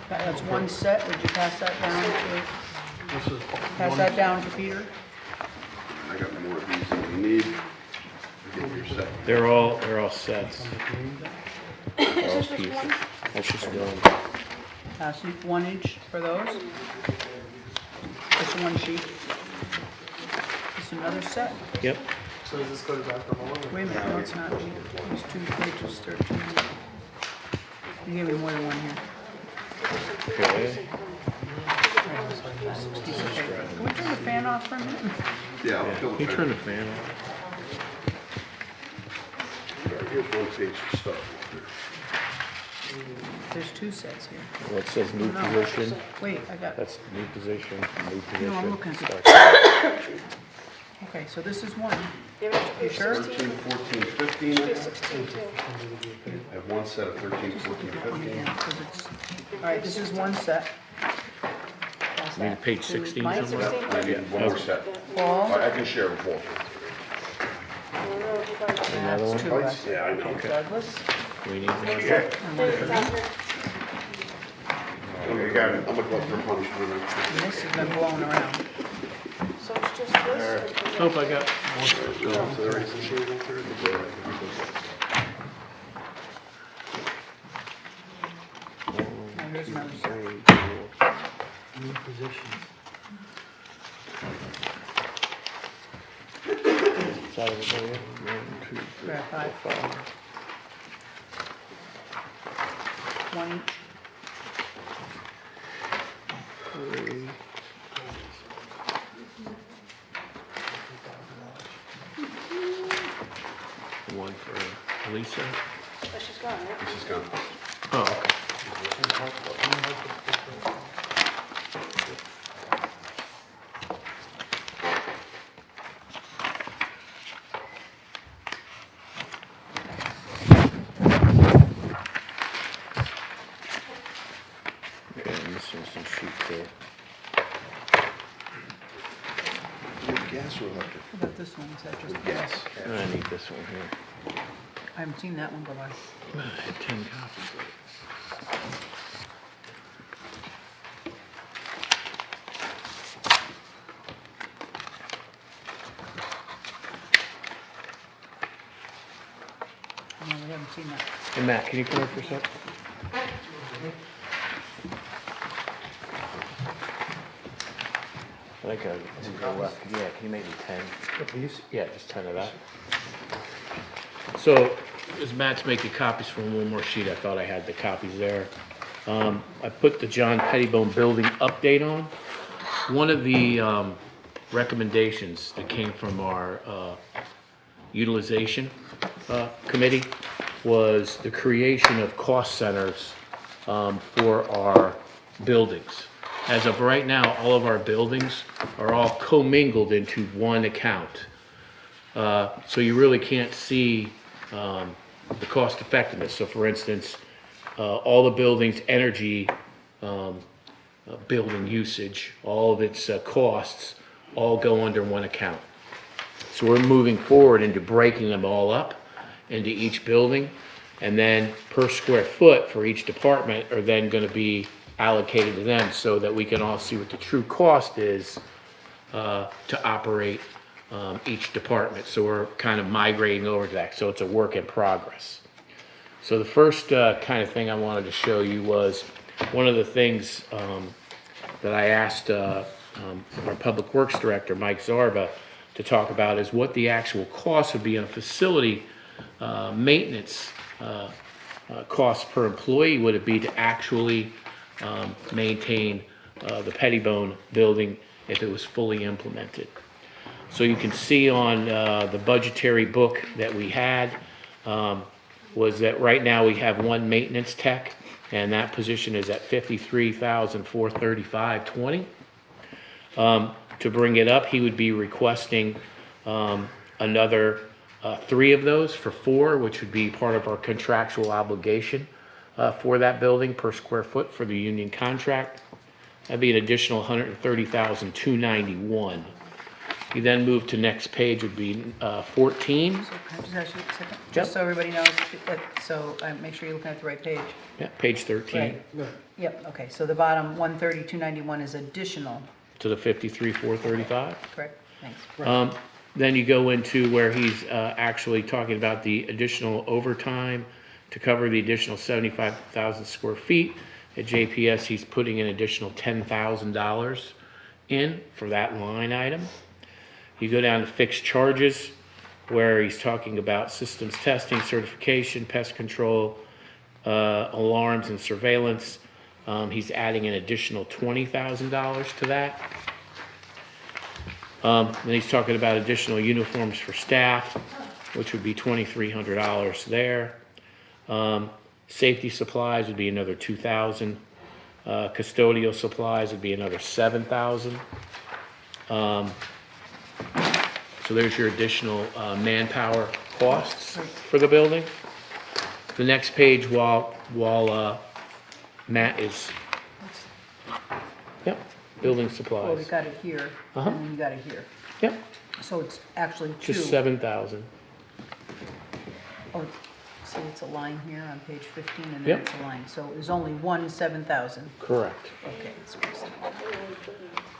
That's one set, would you pass that down to, pass that down to Peter? I got more of these than you need. Get your set. They're all sets. Is this just one? That's just one. Pass you 1 each for those. Just one sheet. Just another set. Yep. So does this go to Dr. Muller? Wait a minute, no, it's not. There's 2 pages, 13. You gave me more than one here. Okay. Can we turn the fan off for a minute? Yeah, I'll fill Can the you turn the pen. fan on? Here's 1 page of stuff. There's 2 sets here. Well, it says new No. position. Wait, I got, That's new position, new position. no, I'm looking at Start. the, okay, so this is one. Give it to You page sure? 13, 14, 15. Page 16 too. I have one set of 13, 14, 15. Yeah, 'cause it's, all right, this is one set. Pass You mean that page to 16 Mike. somewhere? I need one more set. Paul, I can share with Walter. Another one? that's 2, that's Yeah, I know. Douglas. We need one. And one for me. You got it. I'm gonna go up for punishment. And this has been blown around. So it's just this? Nope, I got So there is a shade up there. Now here's another set. new position. Side of it there. 1, 2, 3, Grab 5. 4, 5. 1 each. 3. One for Lisa. That's just gone, right? This is gone. Oh, okay. Okay, I'm missing some sheets there. With gas or electric? What about this one? Is that just With gas. I need this one here. I haven't seen that one go by. I had 10 copies. No, we haven't seen that. Hey, Matt, can you come here for a sec? I think I go left. Yeah, can you make me 10? Please? Yeah, just 10 of that. So, as Matt's making copies from one more sheet, I thought I had the copies there. I put the John Pettibone building update on. One of the recommendations that came from our utilization committee was the creation of cost centers for our buildings. As of right now, all of our buildings are all commingled into one account. So you really can't see the cost effectiveness. So for instance, all the buildings' energy building usage, all of its costs, all go under one account. So we're moving forward into breaking them all up into each building, and then per square foot for each department are then going to be allocated to them so that we can all see what the true cost is to operate each department. So we're kind of migrating over to that. So it's a work in progress. So the first kind of thing I wanted to show you was one of the things that I asked our Public Works Director, Mike Zarba, to talk about is what the actual cost would be on a facility maintenance cost per employee would it be to actually maintain the Pettibone building if it was fully implemented. So you can see on the budgetary book that we had was that right now we have one maintenance tech, and that position is at $53,435.20. To bring it up, he would be requesting another 3 of those for 4, which would be part of our contractual obligation for that building per square foot for the union contract. That'd be an additional $130,291. You then move to next page would be 14. So can I just ask you a second? Just so everybody knows, so make sure you're looking at the right page. Yeah, page 13. Right. Yep, okay, so the bottom 130,291 is additional, To the 53,435. correct? Thanks. Then you go into where he's actually talking about the additional overtime to cover the additional 75,000 square feet. At JPS, he's putting an additional $10,000 in for that line item. You go down to fixed charges, where he's talking about systems testing, certification, pest control, alarms and surveillance. He's adding an additional $20,000 to that. Then he's talking about additional uniforms for staff, which would be $2,300 there. Safety supplies would be another $2,000. Custodial supplies would be another $7,000. So there's your additional manpower costs for the building. The next page, while Matt is, yep, building Well, we supplies. got it here, Uh-huh. and then you got it here. Yep, So it's actually 2. just 7,000. Oh, see, it's a line here on page 15, and Yep. then it's a line. So there's only one 7,000. Correct. Okay, it's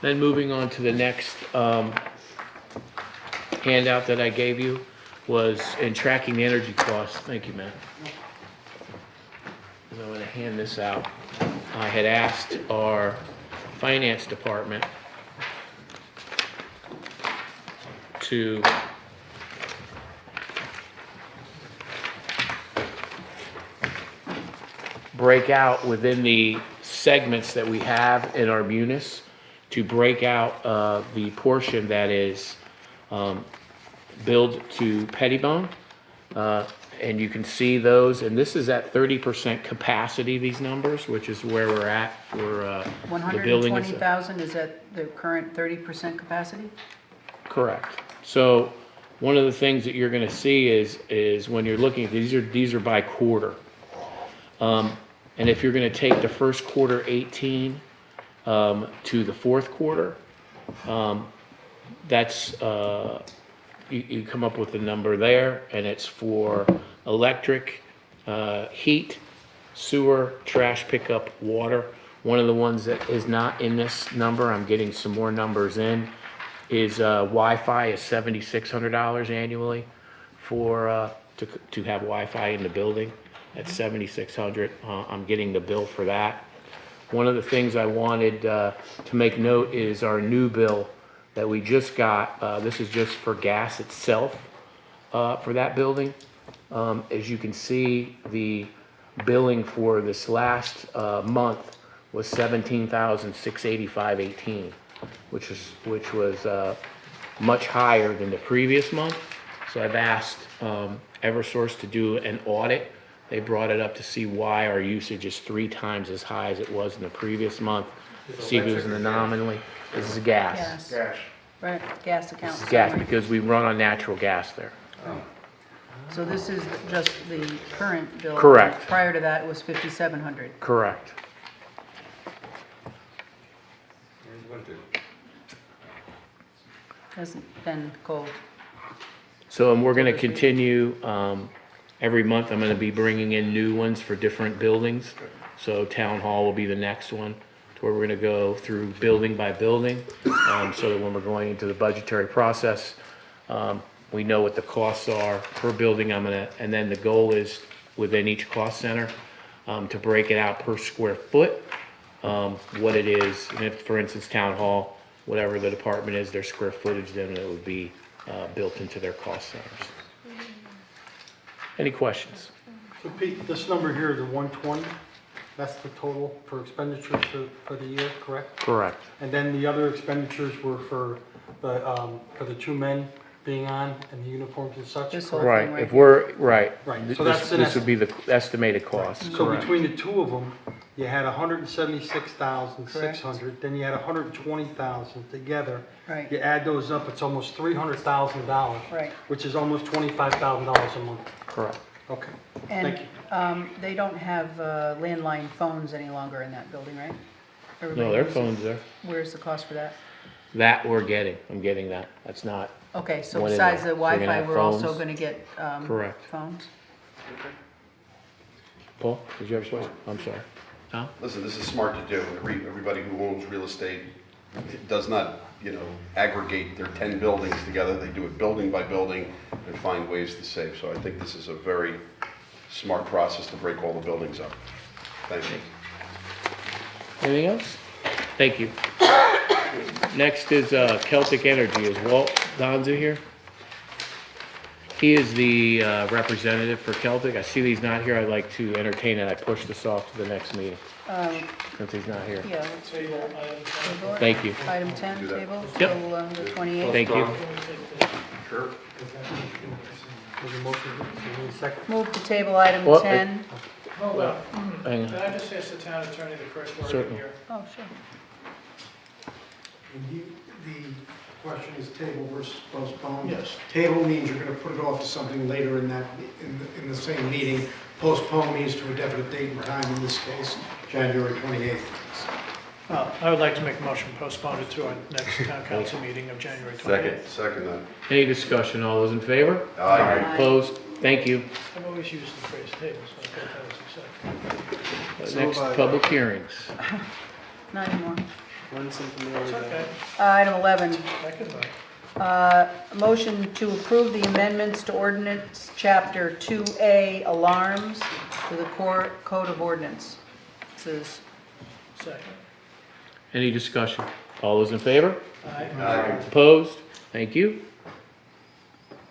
Then moving on to the next handout that I gave you was in tracking the energy costs. Thank you, Matt. I'm going to hand this out. I had asked our finance department to break out within the segments that we have in our munis, to break out the portion that is billed to Pettibone. And you can see those, and this is at 30% capacity, these numbers, which is where we're at for the building. 120,000 is at the current 30% capacity? Correct. So one of the things that you're gonna see is when you're looking at these are by quarter. And if you're gonna take the first quarter 18 to the fourth quarter, that's you come up with a number there, and it's for electric, heat, sewer, trash pickup, water. One of the ones that is not in this number, I'm getting some more numbers in, is Wi-Fi is $7,600 annually for to have Wi-Fi in the building. That's $7,600. I'm getting the bill for that. One of the things I wanted to make note is our new bill that we just got. This is just for gas itself for that building. As you can see, the billing for this last month was $17,685.18, which was much higher than the previous month. So I've asked Eversource to do an audit. They brought it up to see why our usage is 3 times as high as it was in the previous month. See if it was in the nominally. This is gas. Gas. Right, gas account. This is gas because we run on natural gas there. So this is just the current bill? Correct. Prior to that, it was 5,700. Correct. Hasn't been cold. So, and we're gonna continue, every month I'm gonna be bringing in new ones for different buildings. So town hall will be the next one, to where we're gonna go through building by building, so that when we're going into the budgetary process, we know what the costs are per building. And then the goal is within each cost center, to break it out per square foot, what it is. And if, for instance, town hall, whatever the department is, their square footage, then it would be, built into their cost centers. Any questions? So Pete, this number here, the 120, that's the total for expenditures for the year, correct? Correct. And then the other expenditures were for the two men being on and the uniforms and such? This whole correct? thing Right, if we're, right. Right, Th- so this- that's an This would be the estimated cost. So Correct. between the two of them, you had 176,600, then you had 120,000 together. Right. You add those up, it's almost $300,000. Right. Which is almost $25,000 a month. Correct. Okay, And thank you. they don't have landline phones any longer in that building, right? Everybody No, their uses- phone's there. Where's the cost for that? That I'm getting that. That's not, Okay, so One in besides there. the So we're gonna Wi-Fi, have we're also phones. gonna get Correct. phones? Paul, did you have a question? I'm sorry. Tom? Listen, this is smart to do. Everybody who owns real estate does not, aggregate their 10 buildings together. They do it building by building and find ways to save. So I think this is a very smart process to break all the buildings up. Thank you. Anything else? Thank you. Next is Celtic Energy. Is Walt Donza here? He is the representative for Celtic. I see that he's not here. I'd like to entertain it. I push this off to the next meeting since he's not here. Yeah, let's do that. Table it. Thank you. Item 10, Do that. table, Yep. till the 28th. Thank you. Sure. There's a motion, so we need a second. Move to table item Well, 10. Hang on. Can I just ask the town attorney the correct word Certainly. here? Oh, sure. The question is table versus postpone? Yes. Table means you're gonna put it off to something later in the same meeting. Postpone means to a definite date and time, in this case, January 28th. I would like to make a motion postpone it to our next town council meeting of January 28th. Second then. Any discussion? All those in favor? Aye. Opposed? Thank you. I've always used the phrase table, so I thought that was acceptable. Next, public hearings. Not anymore. Learn something new every It's day. okay, Item 11, I can vote. motion to approve the amendments to ordinance chapter 2A alarms to the Code of Ordinance. This is Second. Any discussion? All those in favor? Aye. Opposed? Thank you.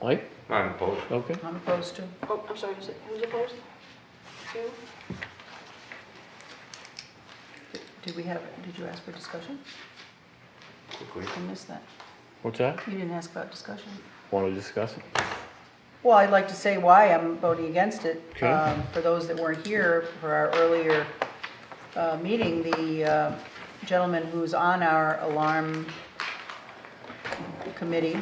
Mike? I'm opposed. Okay. I'm opposed to. Oh, I'm sorry, who's opposed? Two? Did you ask for discussion? Quickly. I missed that. What's that? You didn't ask about discussion. Want to discuss it? Well, I'd like to say why I'm voting against it. Okay. For those that weren't here for our earlier meeting, the gentleman who's on our alarm committee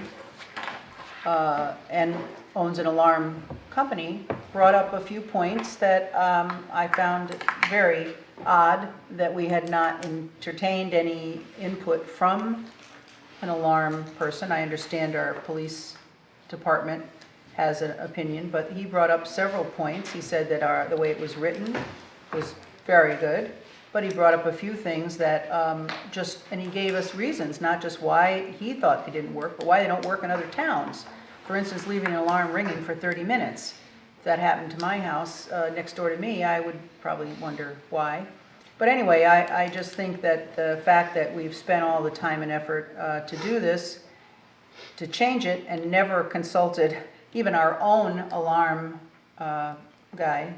and owns an alarm company brought up a few points that I found very odd, that we had not entertained any input from an alarm person. I understand our police department has an opinion, but he brought up several points. He said that the way it was written was very good, but he brought up a few things that and he gave us reasons, not just why he thought they didn't work, but why they don't work in other towns. For instance, leaving an alarm ringing for 30 minutes. If that happened to my house next door to me, I would probably wonder why. But anyway, I just think that the fact that we've spent all the time and effort to do this, to change it, and never consulted even our own alarm guy,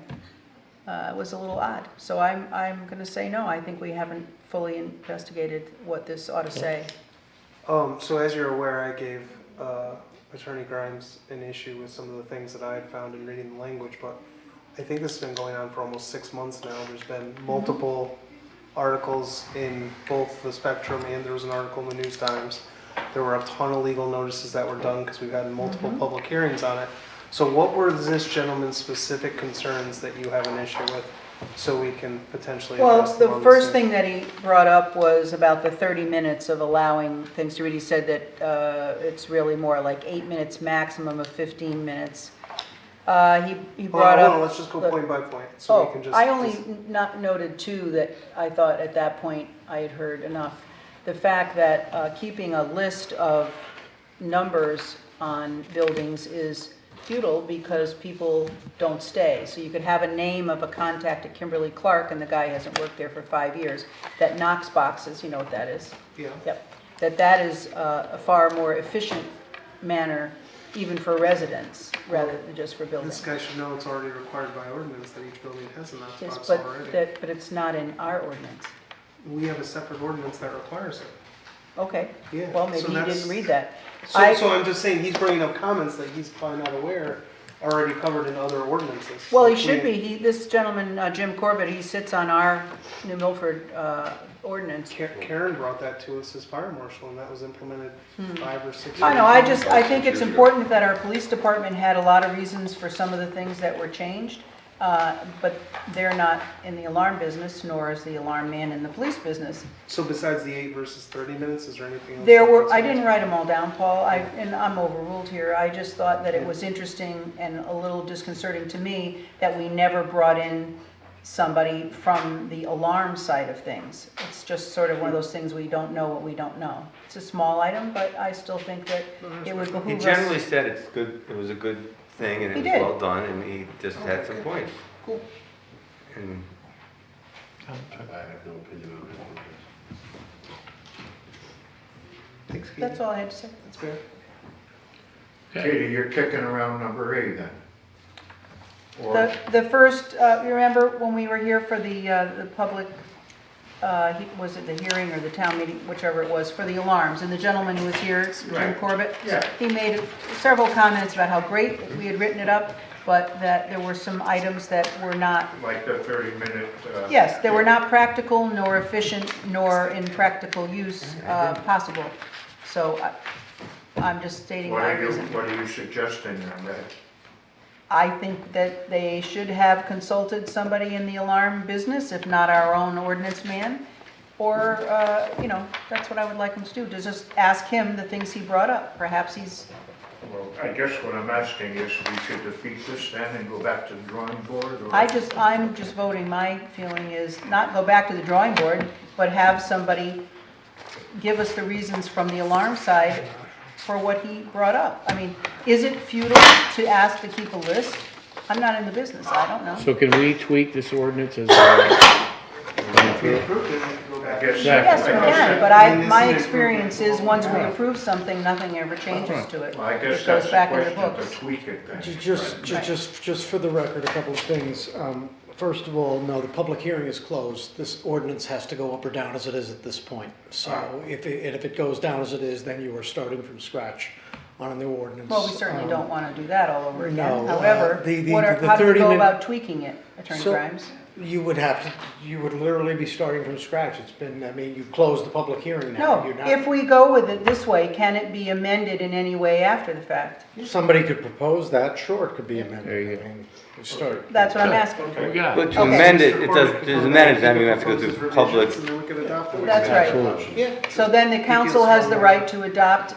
was a little odd. So I'm going to say no. I think we haven't fully investigated what this ought to say. So as you're aware, I gave Attorney Grimes an issue with some of the things that I had found in reading the language, but I think this has been going on for almost 6 months now. There's been multiple articles in both the Spectrum, and there was an article in the News Times. There were a ton of legal notices that were done because we've had multiple public hearings on it. So what were this gentleman's specific concerns that you have an issue with? so we can potentially Well, address them the on first same- thing that he brought up was about the 30 minutes of allowing things to read. He said that it's really more like 8 minutes, maximum of 15 minutes. He Hold brought on, up. hold on, let's just go the- point by point, so we Oh, can just. I only not noted too that I thought at that point I had heard enough. The fact that keeping a list of numbers on buildings is futile because people don't stay. So you could have a name of a contact at Kimberly Clark and the guy hasn't worked there for 5 years. That Knox boxes, you know what that is? Yeah. Yep. That is a far more efficient manner even for residents rather than just for This buildings. guy should know it's already required by ordinance that each building has a Knox Yes, box but already. but it's not in our ordinance. We have a separate ordinance that requires it. Okay, Yeah, well, maybe so he that's- didn't read that. So, I- so I'm just saying, he's bringing up comments that he's probably not aware are already covered in other ordinances. Well, he Like should we- be, this gentleman, Jim Corbett, he sits on our New Milford ordinance. Karen brought that to us as fire marshal, and that was implemented 5 or 6 years. Hmm. I know, I think it's important that our police department had a lot of reasons for some of the things that were changed, but they're not in the alarm business, nor is the alarm man in the police business. So besides the 8 versus 30 minutes, is there anything else? There that were, puts I us- didn't write them all down, Paul, and I'm overruled here. I just thought that it was interesting and a little disconcerting to me that we never brought in somebody from the alarm side of things. It's just sort of one of those things we don't know what we don't know. It's a small item, but I still think that it would He behoove generally us. said it's good, it was a good thing and He it was did. well done and he just had some points. Cool. And I have no opinion on that. Thanks, Keith. That's all I had to say. That's fair. Katie, you're kicking around number 8 then? Or, The first, you remember when we were here for the public, was it the hearing or the town meeting, whichever it was, for the alarms, and the gentleman who was here, Jim Right. Corbett? Yeah. He made several comments about how great we had written it up, but that there were some items that were not, like the 30-minute? yes, they were not practical nor efficient nor in practical use possible. So I'm just stating my reason. What are you suggesting on that? I think that they should have consulted somebody in the alarm business, if not our own ordinance man. Or, that's what I would like them to do, to just ask him the things he brought up. Perhaps he's, Well, I guess what I'm asking is we should defeat this then and go back to the drawing board? Or? I'm just voting, my feeling is not go back to the drawing board, but have somebody give us the reasons from the alarm side for what he brought up. I mean, is it futile to ask to keep a list? I'm not in the business, I don't know. So can we tweak this ordinance as? If we approved it, we can go back. I guess- Yes, we I guess can, that- but I mean, my this is experience is, once we approve something, nothing ever changes to it. Well, I guess It that's goes the back in the question, books. to tweak it then. Just for the record, a couple of things. First of all, no, the public hearing is closed. This ordinance has to go up or down as it is at this point. So if it goes down as it is, then you are starting from scratch on a new ordinance. Well, we certainly don't want to do that all over again. no, However, the how do we 30 go minute- about tweaking it, Attorney So- Grimes? You would literally be starting from scratch. You've closed the public hearing now. No, You're not- if we go with it this way, can it be amended in any way after the fact? Somebody could propose that, sure, it could be amended. There you go. I mean, we start. That's what I'm asking. We got But it. to Okay. amend it, to amend it, then you have to go Proposes through public. revisions, and then we can adopt it. That's right. Absolutely. Yeah. So then the council has the right to adopt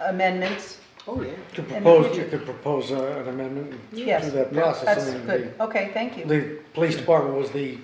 amendments? Oh, yeah. You could propose an amendment Yes. through that process. That's I mean, good. Okay, thank you. The police department was the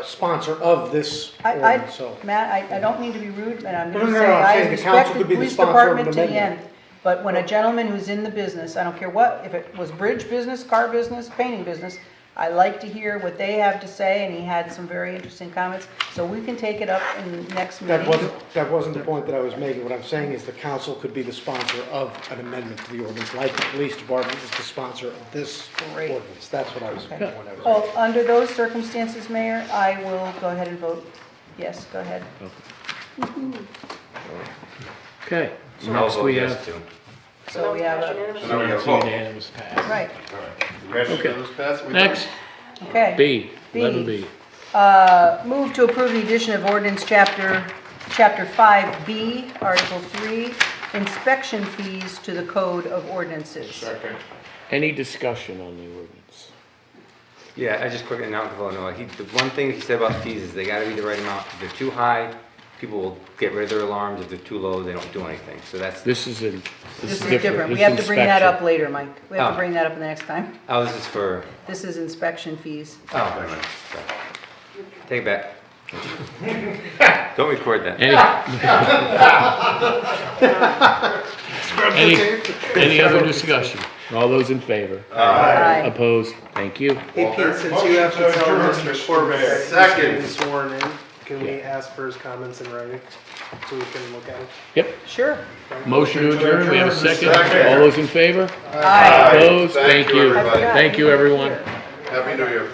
sponsor of this I, ordinance, so. Matt, I don't mean to be rude, and I'm No, going no, to no, say, I'm I saying the council respect the could be the police sponsor of department an to the amendment. end. But when a gentleman who's in the business, I don't care what, if it was bridge business, car business, painting business, I like to hear what they have to say, and he had some very interesting comments. So we can take it up in the next meeting. That wasn't the point that I was making. What I'm saying is the council could be the sponsor of an amendment to the ordinance, like the police department is the sponsor of this Great. ordinance. That's what I was, Okay. what I was. Well, under those circumstances, Mayor, I will go ahead and vote yes, go ahead. Okay, So I'll next vote we yes have. too. So we have a, So now we It's have a vote. unanimous pass. right, Next, okay. B, B. 11B. Move to approve the addition of ordinance chapter 5B, Article 3, inspection fees to the Code of Ordinances. Second. Any discussion on the ordinance? Yeah, I just quickly announced to Illinois, the one thing he said about fees is they gotta be the right amount. If they're too high, people will get rid of their alarms. If they're too low, they don't do anything. So that's, This is different. We have to bring that up later, Mike. We have to bring that up the next time. oh, this is for, This is inspection fees. oh, never mind. Sorry. Take it back. Don't record that. Any other discussion? All those in favor? Aye. Opposed? Thank you. Hey Pete, since you have to tell Mr. Corbett that Second. he's been sworn in, can we ask for his comments in writing so we can look at them? Yep. Sure. Motion to adjourn, we have a second. Second. All those in favor? Aye. Opposed? Thank you. everybody. Thank you, everyone. Happy New Year.